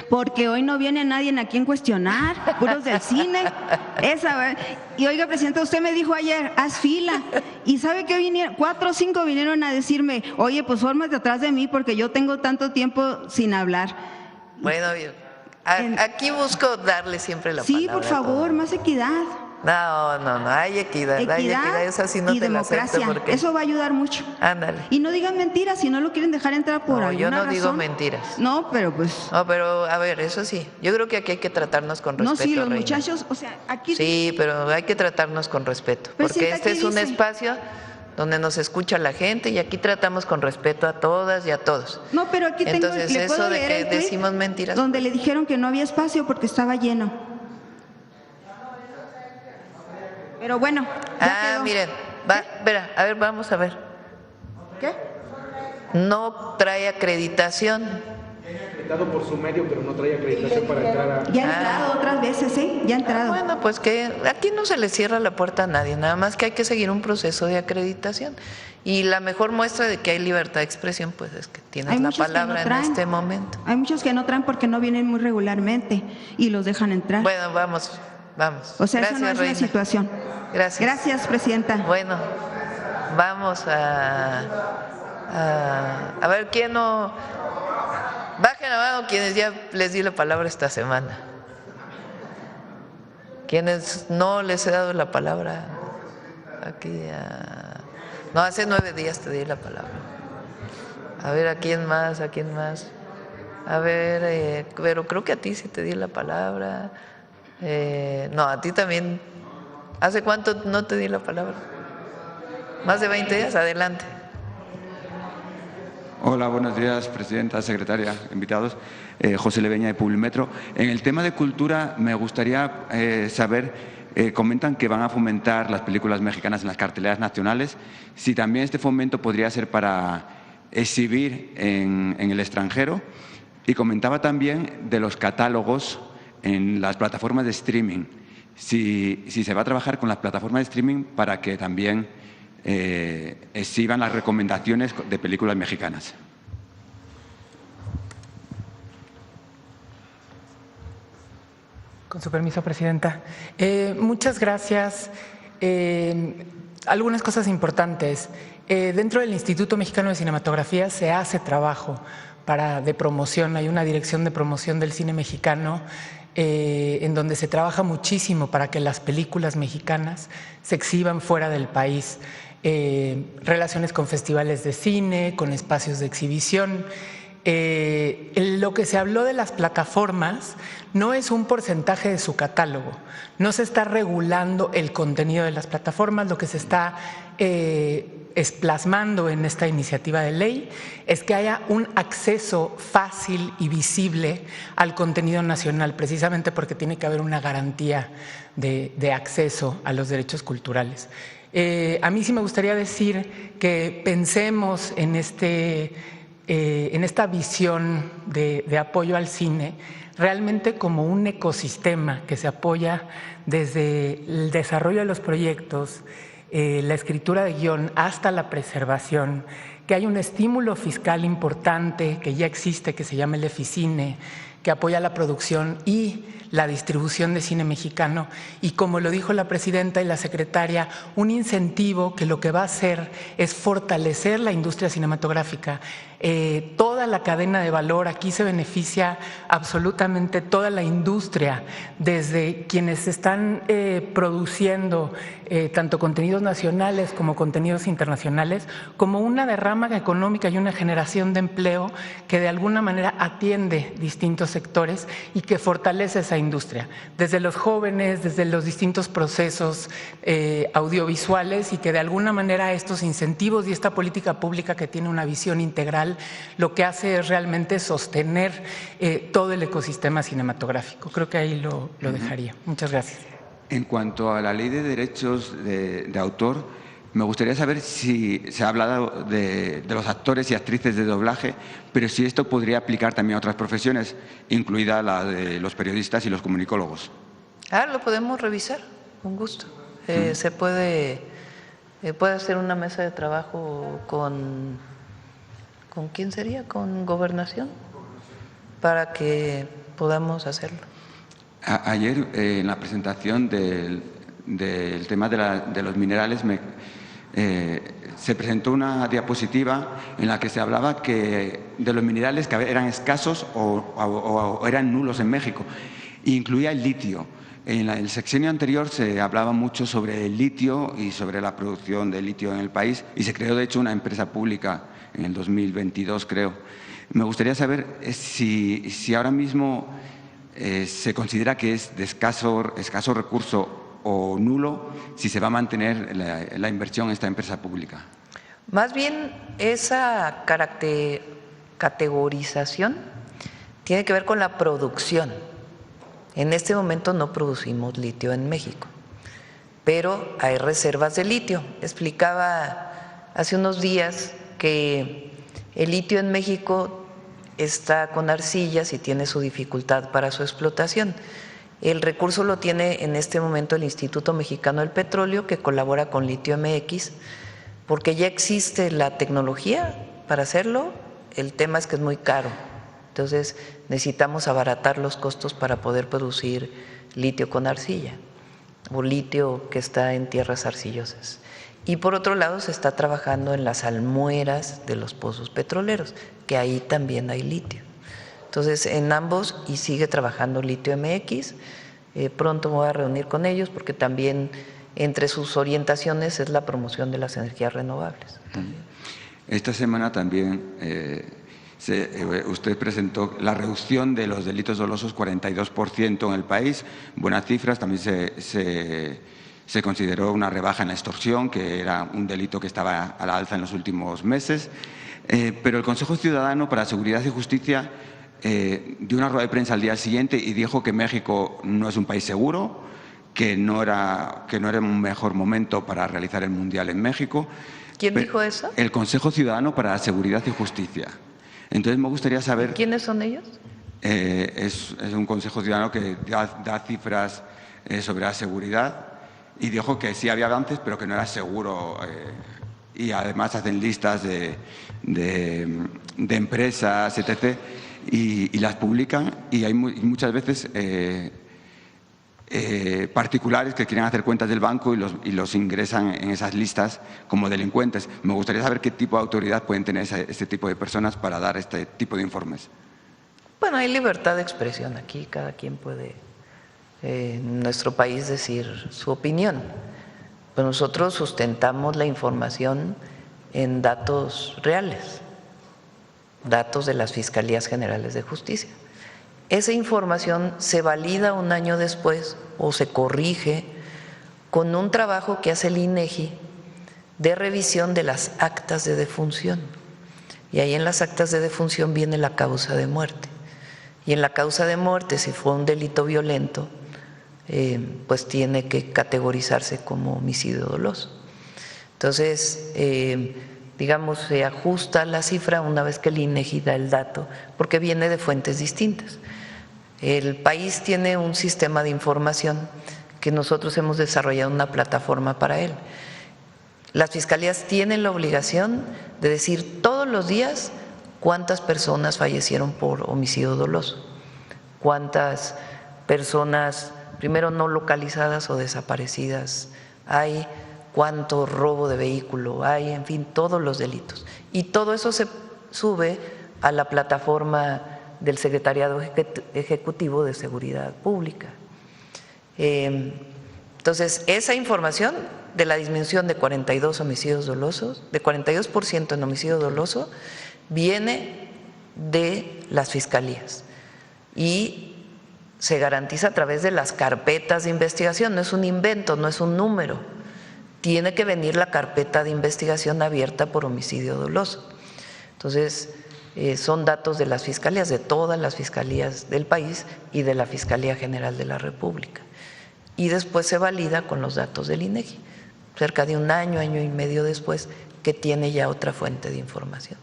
Porque hoy no viene nadie a quien cuestionar, puros del cine. Y oiga, presidenta, usted me dijo ayer, haz fila. Y sabe que vinieron, 4 o 5 vinieron a decirme, oye, pues fórmate atrás de mí porque yo tengo tanto tiempo sin hablar. Bueno, bien. Aquí busco darle siempre la Sí, palabra. por a favor, todos. más equidad. No, hay equidad, hay equidad, esa sí no y te la acepto democracia. porque. Eso va a ayudar mucho. Ándale. Y no digan mentiras si no lo quieren dejar entrar por No, alguna yo no razón. digo mentiras. No, pero pues. No, pero a ver, eso sí, yo creo que aquí hay que tratarnos con respeto. No, sí, los Reina. muchachos, o sea, aquí. Sí, pero hay que tratarnos con respeto, porque Presidenta, este ¿qué es un dice? espacio donde nos escucha la gente y aquí tratamos con respeto a todas y a todos. No, pero aquí tengo, Entonces, le eso puedo de leer que el tuit decimos mentiras, donde le dijeron que no había espacio porque estaba lleno. Pero bueno, ya quedó. miren, espera, a ver, vamos a ver. ¿Qué? No trae acreditación. Acreditado por su medio, pero no trae acreditación para entrar a... Ya ha entrado otras veces, ¿eh? Ya ha entrado. Bueno, pues que aquí no se le cierra la puerta a nadie, nada más que hay que seguir un proceso de acreditación. Y la mejor muestra de que hay libertad de expresión, pues es que tienes Hay la muchos que palabra no en traen. este momento. Hay muchos que no traen porque no vienen muy regularmente y los dejan entrar. Bueno, vamos. O sea, Gracias, eso no es Reina. una situación. Gracias. Gracias, presidenta. Bueno, vamos a ver quién no. Bajen la mano quienes ya les di la palabra esta semana. Quienes no les he dado la palabra aquí. No, hace 9 días te di la palabra. A ver, ¿a quién más? ¿A quién más? A ver, pero creo que a ti sí te di la palabra. No, a ti también. ¿Hace cuánto no te di la palabra? ¿Más de 20 días? Adelante. Hola, buenos días, presidenta, secretaria, invitados. José Leveña de Publimetro. En el tema de cultura me gustaría saber, comentan que van a fomentar las películas mexicanas en las carteleras nacionales, si también este fomento podría ser para exhibir en el extranjero, y comentaba también de los catálogos en las plataformas de streaming, si se va a trabajar con las plataformas de streaming para que también exhiban las recomendaciones de películas mexicanas. Con su permiso, presidenta. Muchas gracias. Algunas cosas importantes. Dentro del Instituto Mexicano de Cinematografía se hace trabajo de promoción. Hay una dirección de promoción del cine mexicano en donde se trabaja muchísimo para que las películas mexicanas se exhiban fuera del país. Relaciones con festivales de cine, con espacios de exhibición. Lo que se habló de las plataformas no es un porcentaje de su catálogo, no se está regulando el contenido de las plataformas, lo que se está plasmando en esta iniciativa de ley es que haya un acceso fácil y visible al contenido nacional, precisamente porque tiene que haber una garantía de acceso a los derechos culturales. A mí sí me gustaría decir que pensemos en esta visión de apoyo al cine realmente como un ecosistema que se apoya desde el desarrollo de los proyectos, la escritura de guión hasta la preservación, que hay un estímulo fiscal importante que ya existe, que se llama el Eficine, que apoya la producción y la distribución de cine mexicano, y como lo dijo la presidenta y la secretaria, un incentivo que lo que va a hacer es fortalecer la industria cinematográfica. Toda la cadena de valor, aquí se beneficia absolutamente toda la industria, desde quienes están produciendo tanto contenidos nacionales como contenidos internacionales, como una derrama económica y una generación de empleo que de alguna manera atiende distintos sectores y que fortalece esa industria, desde los jóvenes, desde los distintos procesos audiovisuales, y que de alguna manera estos incentivos y esta política pública que tiene una visión integral lo que hace es realmente sostener todo el ecosistema cinematográfico. Creo que ahí lo dejaría. Muchas gracias. En cuanto a la ley de derechos de autor, me gustaría saber si se ha hablado de los actores y actrices de doblaje, pero si esto podría aplicar también a otras profesiones, incluida la de los periodistas y los comunicólogos. Lo podemos revisar, con gusto. Se puede hacer una mesa de trabajo ¿con quién sería? ¿Con Gobernación? Para que podamos hacerlo. Ayer, en la presentación del tema de los minerales, se presentó una diapositiva en la que se hablaba de los minerales que eran escasos o eran nulos en México. Incluía el litio. En el sexenio anterior se hablaba mucho sobre el litio y sobre la producción de litio en el país, y se creó de hecho una empresa pública en el 2022, creo. Me gustaría saber si ahora mismo se considera que es de escaso recurso o nulo, si se va a mantener la inversión en esta empresa pública. Más bien, esa categorización tiene que ver con la producción. En este momento no producimos litio en México, pero hay reservas de litio. Explicaba hace unos días que el litio en México está con arcillas y tiene su dificultad para su explotación. El recurso lo tiene en este momento el Instituto Mexicano del Petróleo, que colabora con Litio MX, porque ya existe la tecnología para hacerlo. El tema es que es muy caro, entonces necesitamos abaratar los costos para poder producir litio con arcilla o litio que está en tierras arcillosas. Y por otro lado se está trabajando en las almueras de los pozos petroleros, que ahí también hay litio. Entonces en ambos, y sigue trabajando Litio MX, pronto me voy a reunir con ellos porque también entre sus orientaciones es la promoción de las energías renovables. Esta semana también usted presentó la reducción de los delitos dolosos 42% en el país, buenas cifras. También se consideró una rebaja en la extorsión, que era un delito que estaba a la alza en los últimos meses. Pero el Consejo Ciudadano para Seguridad y Justicia dio una rueda de prensa al día siguiente y dijo que México no es un país seguro, que no era un mejor momento para realizar el Mundial en México. ¿Quién dijo eso? El Consejo Ciudadano para la Seguridad y Justicia. Entonces me gustaría saber… ¿Quiénes son ellos? Es un Consejo Ciudadano que da cifras sobre la seguridad y dijo que sí había avances, pero que no era seguro. Y además hacen listas de empresas, etc., y las publican, y hay muchas veces particulares que quieren hacer cuentas del banco y los ingresan en esas listas como delincuentes. Me gustaría saber qué tipo de autoridad pueden tener este tipo de personas para dar este tipo de informes. Bueno, hay libertad de expresión aquí, cada quien puede en nuestro país decir su opinión. Pues nosotros sustentamos la información en datos reales, datos de las Fiscalías Generales de Justicia. Esa información se valida un año después o se corrige con un trabajo que hace el INEGI de revisión de las actas de defunción. Y ahí en las actas de defunción viene la causa de muerte. Y en la causa de muerte, si fue un delito violento, pues tiene que categorizarse como homicidio doloso. Entonces, digamos, se ajusta la cifra una vez que el INEGI da el dato, porque viene de fuentes distintas. El país tiene un sistema de información que nosotros hemos desarrollado una plataforma para él. Las fiscalías tienen la obligación de decir todos los días cuántas personas fallecieron por homicidio doloso, cuántas personas, primero no localizadas o desaparecidas hay, cuánto robo de vehículo hay, en fin, todos los delitos. Y todo eso se sube a la plataforma del Secretariado Ejecutivo de Seguridad Pública. Entonces, esa información de la disminución de 42 homicidios dolosos, de 42% en homicidio doloso, viene de las fiscalías y se garantiza a través de las carpetas de investigación. No es un invento, no es un número. Tiene que venir la carpeta de investigación abierta por homicidio doloso. Entonces, son datos de las fiscalías, de todas las fiscalías del país y de la Fiscalía General de la República. Y después se valida con los datos del INEGI, cerca de un año, año y medio después, que tiene ya otra fuente de información.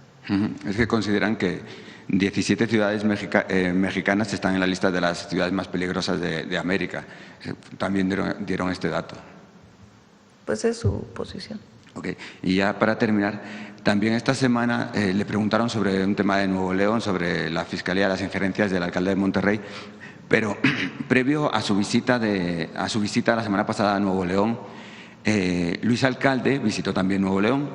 Es que consideran que 17 ciudades mexicanas están en la lista de las ciudades más peligrosas de América. También dieron este dato. Pues es su posición. Okay. Y ya para terminar, también esta semana le preguntaron sobre un tema de Nuevo León, sobre la Fiscalía, las injerencias del alcalde de Monterrey, pero previo a su visita la semana pasada a Nuevo León, Luis Alcalde visitó también Nuevo León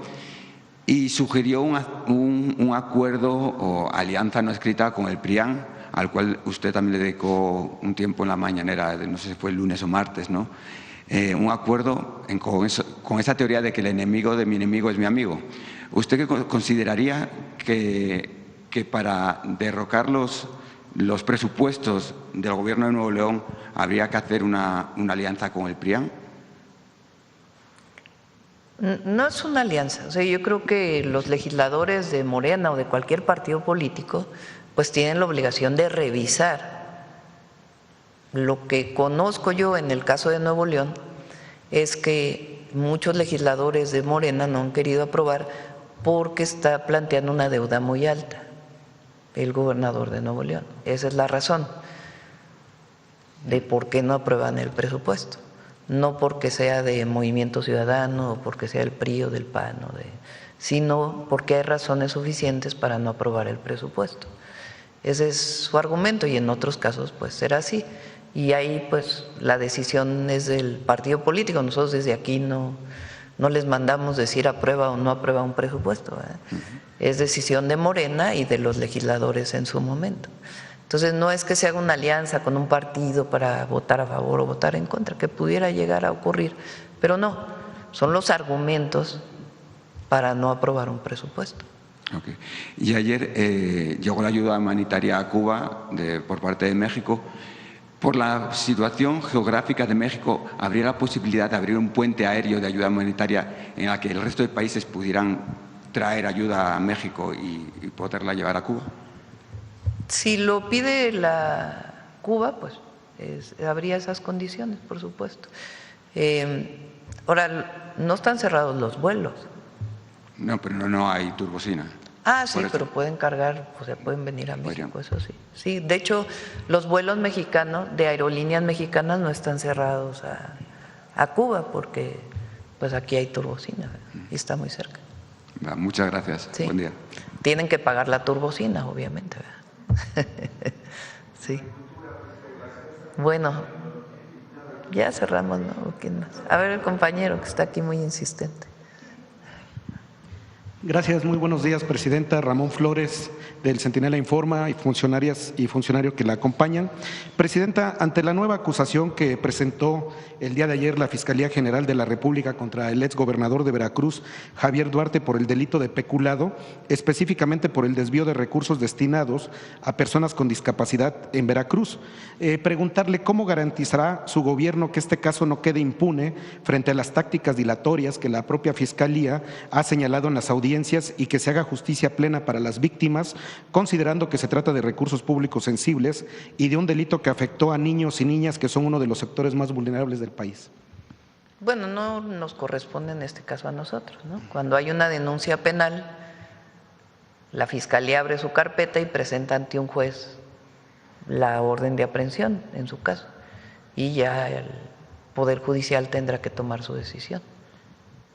y sugirió un acuerdo o alianza no escrita con el PRIAN, al cual usted también le dedicó un tiempo en la mañanera, no sé si fue el lunes o martes, ¿no? Un acuerdo con esa teoría de que el enemigo de mi enemigo es mi amigo. ¿Usted qué consideraría que para derrocar los presupuestos del Gobierno de Nuevo León habría que hacer una alianza con el PRIAN? No es una alianza. O sea, yo creo que los legisladores de Morena o de cualquier partido político pues tienen la obligación de revisar. Lo que conozco yo en el caso de Nuevo León es que muchos legisladores de Morena no han querido aprobar porque está planteando una deuda muy alta. el gobernador de Nuevo León. Esa es la razón de por qué no aprueban el presupuesto. No porque sea de Movimiento Ciudadano o porque sea del PRI o del PAN, sino porque hay razones suficientes para no aprobar el presupuesto. Ese es su argumento y en otros casos pues será así. Y ahí pues la decisión es del partido político. Nosotros desde aquí no les mandamos decir aprueba o no aprueba un presupuesto, ¿verdad? Es decisión de Morena y de los legisladores en su momento. Entonces no es que se haga una alianza con un partido para votar a favor o votar en contra, que pudiera llegar a ocurrir, pero no, son los argumentos para no aprobar un presupuesto. Okay. Y ayer llegó la ayuda humanitaria a Cuba por parte de México. Por la situación geográfica de México, ¿habría la posibilidad de abrir un puente aéreo de ayuda humanitaria en la que el resto de países pudieran traer ayuda a México y poderla llevar a Cuba? Si lo pide la Cuba, pues habría esas condiciones, por supuesto. Ahora, no están cerrados los vuelos. No, pero no hay turbocina. Ah, sí, pero pueden cargar, o sea, pueden venir a México, eso sí. Sí, de hecho, los vuelos mexicanos, de aerolíneas mexicanas, no están cerrados a Cuba, porque pues aquí hay turbocina y está muy cerca. Muchas gracias. Sí. Buen día. Tienen que pagar la turbocina, obviamente. Sí. Bueno, ya cerramos, ¿no? ¿Quién más? A ver, el compañero que está aquí muy insistente. Gracias, muy buenos días, presidenta. Ramón Flores, del Centinela Informa, y funcionarias y funcionarios que la acompañan. Presidenta, ante la nueva acusación que presentó el día de ayer la Fiscalía General de la República contra el exgobernador de Veracruz, Javier Duarte, por el delito de peculado, específicamente por el desvío de recursos destinados a personas con discapacidad en Veracruz, preguntarle cómo garantizará su gobierno que este caso no quede impune frente a las tácticas dilatorias que la propia Fiscalía ha señalado en las audiencias y que se haga justicia plena para las víctimas, considerando que se trata de recursos públicos sensibles y de un delito que afectó a niños y niñas que son uno de los sectores más vulnerables del país. Bueno, no nos corresponde en este caso a nosotros, ¿no? Cuando hay una denuncia penal, la Fiscalía abre su carpeta y presenta ante un juez la orden de aprehensión en su caso, y ya el Poder Judicial tendrá que tomar su decisión.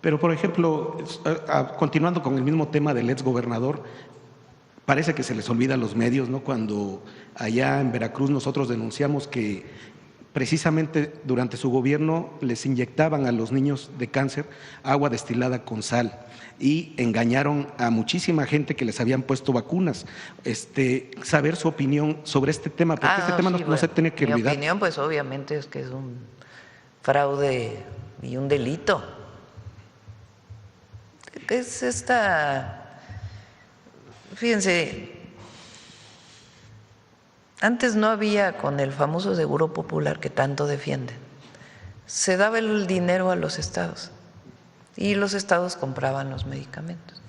Pero, por ejemplo, continuando con el mismo tema del exgobernador, parece que se les olvida a los medios, ¿no? Cuando allá en Veracruz nosotros denunciamos que precisamente durante su gobierno les inyectaban a los niños de cáncer agua destilada con sal y engañaron a muchísima gente que les habían puesto vacunas. Saber su opinión sobre este tema, porque este tema no se tiene que olvidar. Mi opinión, pues obviamente es que es un fraude y un delito. Es fíjense, antes no había, con el famoso Seguro Popular que tanto defienden, se daba el dinero a los estados y los estados compraban los medicamentos.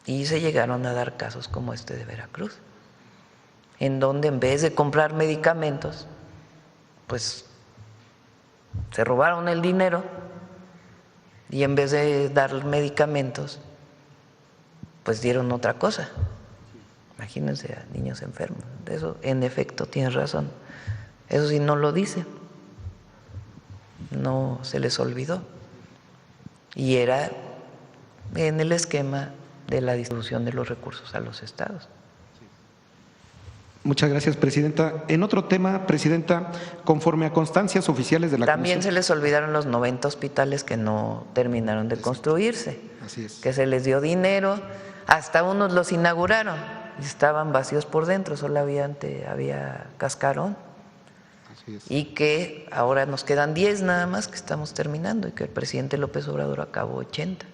Y se llegaron a dar casos como este de Veracruz, en donde en vez de comprar medicamentos, pues se robaron el dinero y en vez de dar medicamentos, pues dieron otra cosa. Imagínense a niños enfermos. De eso, en efecto, tienes razón. Eso sí no lo dice. No se les olvidó. Y era en el esquema de la distribución de los recursos a los estados. Muchas gracias, presidenta. En otro tema, presidenta, conforme a constancias oficiales de la También Comisión… se les olvidaron los 90 hospitales que no terminaron de construirse. Así es. Que se les dio dinero, hasta unos los inauguraron y estaban vacíos por dentro, solo había cascarón. Así es. Y que ahora nos quedan 10 nada más que estamos terminando y que el presidente López Obrador acabó 80.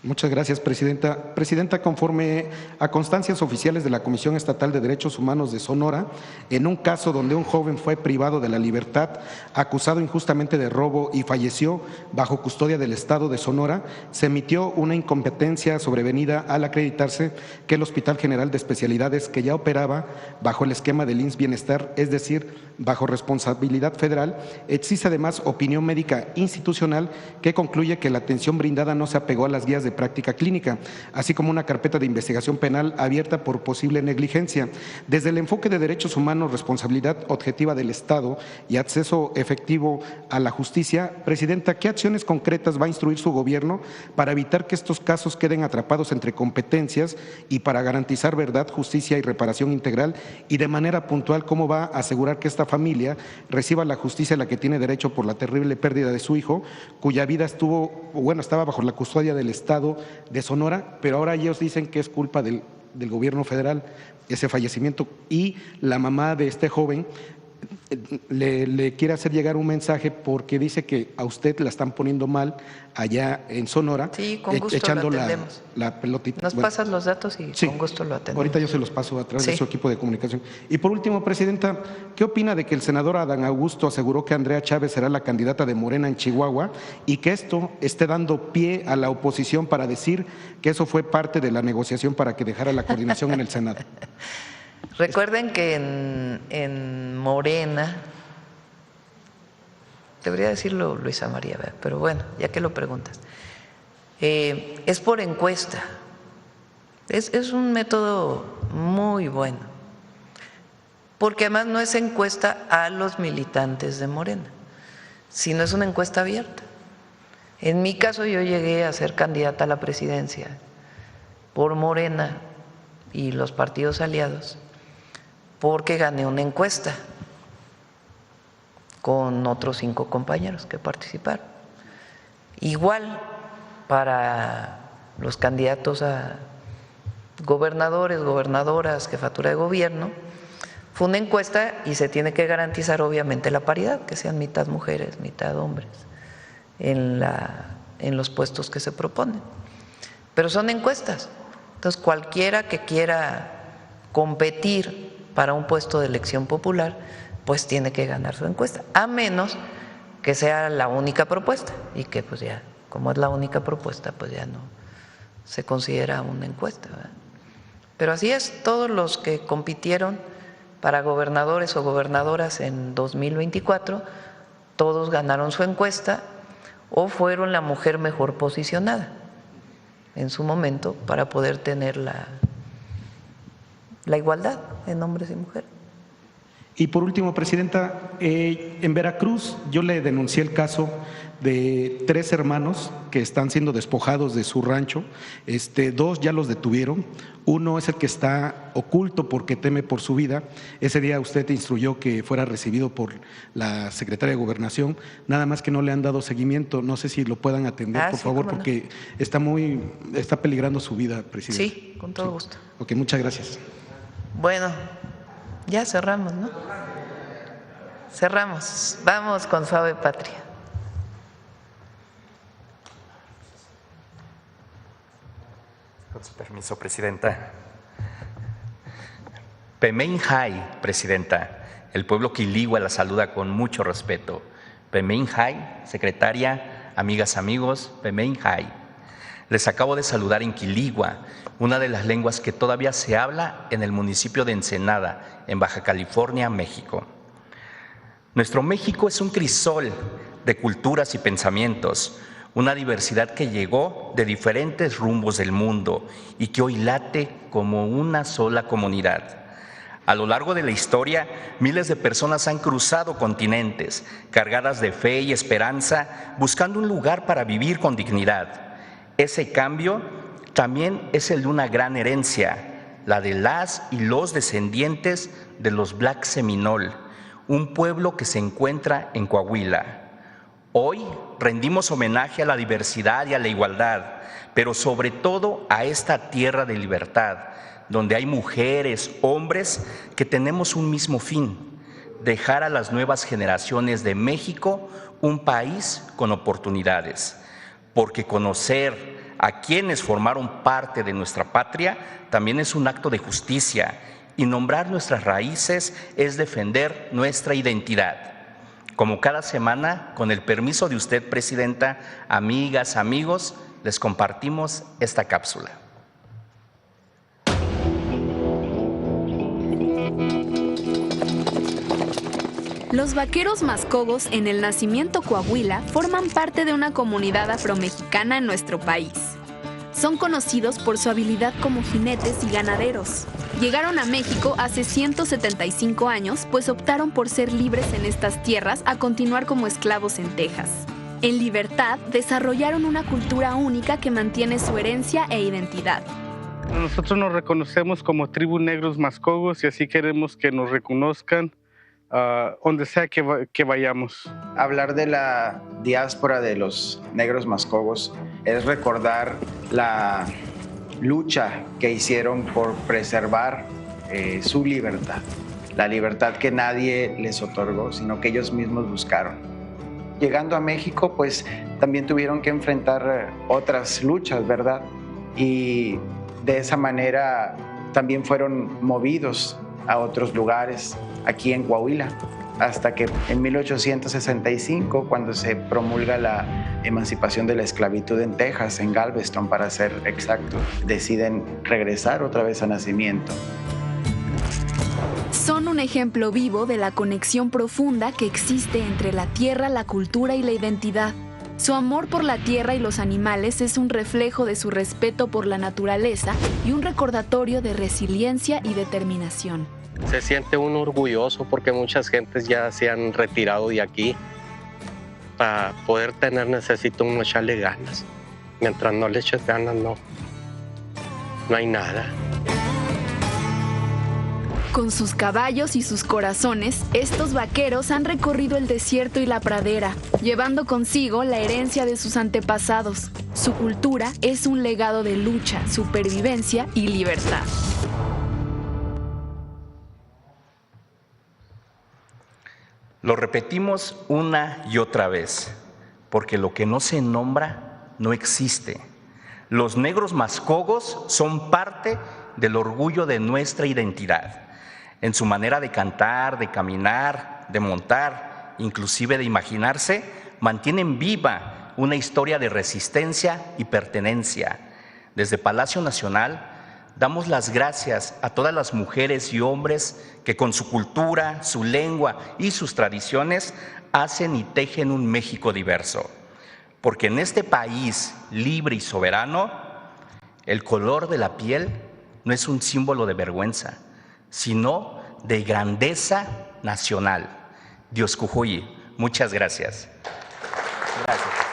Muchas gracias, presidenta. Presidenta, conforme a constancias oficiales de la Comisión Estatal de Derechos Humanos de Sonora, en un caso donde un joven fue privado de la libertad, acusado injustamente de robo y falleció bajo custodia del Estado de Sonora, se emitió una incompetencia sobrevenida al acreditarse que el Hospital General de Especialidades, que ya operaba bajo el esquema del IMSS Bienestar, es decir, bajo responsabilidad federal, existe además opinión médica institucional que concluye que la atención brindada no se apegó a las guías de práctica clínica, así como una carpeta de investigación penal abierta por posible negligencia. Desde el enfoque de derechos humanos, responsabilidad objetiva del Estado y acceso efectivo a la justicia, Presidenta, ¿qué acciones concretas va a instruir su gobierno para evitar que estos casos queden atrapados entre competencias y para garantizar verdad, justicia y reparación integral? Y de manera puntual, ¿cómo va a asegurar que esta familia reciba la justicia a la que tiene derecho por la terrible pérdida de su hijo, cuya vida estaba bajo la custodia del Estado de Sonora, pero ahora ellos dicen que es culpa del gobierno federal ese fallecimiento? Y la mamá de este joven le quiere hacer llegar un mensaje porque dice que a usted la están poniendo mal allá en Sonora. Sí, con gusto echando lo atendemos. la pelotita. Nos pasas los datos y sí, con gusto lo atendemos. Ahorita yo se los paso a través de su equipo de comunicación. Y por último, Presidenta, ¿qué opina de que el senador Adán Augusto aseguró que Andrea Chávez será la candidata de Morena en Chihuahua y que esto esté dando pie a la oposición para decir que eso fue parte de la negociación para que dejara la coordinación en el Senado? Recuerden que en Morena, debería decirlo Luisa María, pero bueno, ya que lo preguntas, es por encuesta. Es un método muy bueno, porque además no es encuesta a los militantes de Morena, sino es una encuesta abierta. En mi caso, yo llegué a ser candidata a la presidencia por Morena y los partidos aliados, porque gané una encuesta con otros 5 compañeros que participaron. Igual para los candidatos a gobernadores, gobernadoras, jefatura de gobierno, fue una encuesta y se tiene que garantizar obviamente la paridad, que sean mitad mujeres, mitad hombres en los puestos que se proponen. Pero son encuestas, entonces cualquiera que quiera competir para un puesto de elección popular, pues tiene que ganar su encuesta, a menos que sea la única propuesta y que pues ya, como es la única propuesta, pues ya no se considera una encuesta, ¿verdad? Pero así es, todos los que compitieron para gobernadores o gobernadoras en 2024, todos ganaron su encuesta o fueron la mujer mejor posicionada en su momento para poder tener la igualdad en hombres y mujeres. Y por último, Presidenta, en Veracruz yo le denuncié el caso de 3 hermanos que están siendo despojados de su rancho. 2 ya los detuvieron, uno es el que está oculto porque teme por su vida. Ese día usted instruyó que fuera recibido por la Secretaria de Gobernación, nada más que no le han dado seguimiento. No sé si lo puedan atender, por favor, porque está peligrando su vida, Presidenta. Sí, con todo gusto. Ok, muchas gracias. Bueno, ya cerramos, ¿no? Cerramos. Vamos con Suave Patria. Con su permiso, Presidenta. Pemein-Hay, Presidenta. El pueblo quiligua la saluda con mucho respeto. Pemein-Hay, Secretaria, amigas, amigos, Pemein-Hay. Les acabo de saludar en quiligua, una de las lenguas que todavía se habla en el municipio de Ensenada, en Baja California, México. Nuestro México es un crisol de culturas y pensamientos, una diversidad que llegó de diferentes rumbos del mundo y que hoy late como una sola comunidad. A lo largo de la historia, miles de personas han cruzado continentes, cargadas de fe y esperanza, buscando un lugar para vivir con dignidad. Ese cambio también es el de una gran herencia, la de las y los descendientes de los Black Seminole, un pueblo que se encuentra en Coahuila. Hoy rendimos homenaje a la diversidad y a la igualdad, pero sobre todo a esta tierra de libertad, donde hay mujeres, hombres que tenemos un mismo fin: dejar a las nuevas generaciones de México un país con oportunidades. Porque conocer a quienes formaron parte de nuestra patria también es un acto de justicia, y nombrar nuestras raíces es defender nuestra identidad. Como cada semana, con el permiso de usted, Presidenta, amigas, amigos, les compartimos esta cápsula. Los vaqueros mascogos en el nacimiento Coahuila forman parte de una comunidad afromexicana en nuestro país. Son conocidos por su habilidad como jinetes y ganaderos. Llegaron a México hace 175 años, pues optaron por ser libres en estas tierras a continuar como esclavos en Texas. En libertad, desarrollaron una cultura única que mantiene su herencia e identidad. Nosotros nos reconocemos como tribu Negros Mascogos y así queremos que nos reconozcan donde sea que vayamos. Hablar de la diáspora de los Negros Mascogos es recordar la lucha que hicieron por preservar su libertad, la libertad que nadie les otorgó, sino que ellos mismos buscaron. Llegando a México, pues también tuvieron que enfrentar otras luchas, ¿verdad? Y de esa manera también fueron movidos a otros lugares aquí en Coahuila, hasta que en 1865, cuando se promulga la emancipación de la esclavitud en Texas, en Galveston para ser exacto, deciden regresar otra vez a nacimiento. Son un ejemplo vivo de la conexión profunda que existe entre la tierra, la cultura y la identidad. Su amor por la tierra y los animales es un reflejo de su respeto por la naturaleza y un recordatorio de resiliencia y determinación. Se siente uno orgulloso porque muchas gentes ya se han retirado de aquí. Para poder tener necesito uno echarle ganas. Mientras no le eches ganas, no hay nada. Con sus caballos y sus corazones, estos vaqueros han recorrido el desierto y la pradera, llevando consigo la herencia de sus antepasados. Su cultura es un legado de lucha, supervivencia y libertad. Lo repetimos una y otra vez, porque lo que no se nombra no existe. Los Negros Mascogos son parte del orgullo de nuestra identidad, en su manera de cantar, de caminar, de montar, inclusive de imaginarse, mantienen viva una historia de resistencia y pertenencia. Desde Palacio Nacional damos las gracias a todas las mujeres y hombres que con su cultura, su lengua y sus tradiciones hacen y tejen un México diverso. Porque en este país libre y soberano, el color de la piel no es un símbolo de vergüenza, sino de grandeza nacional. Dios Cujuy, muchas gracias. Gracias.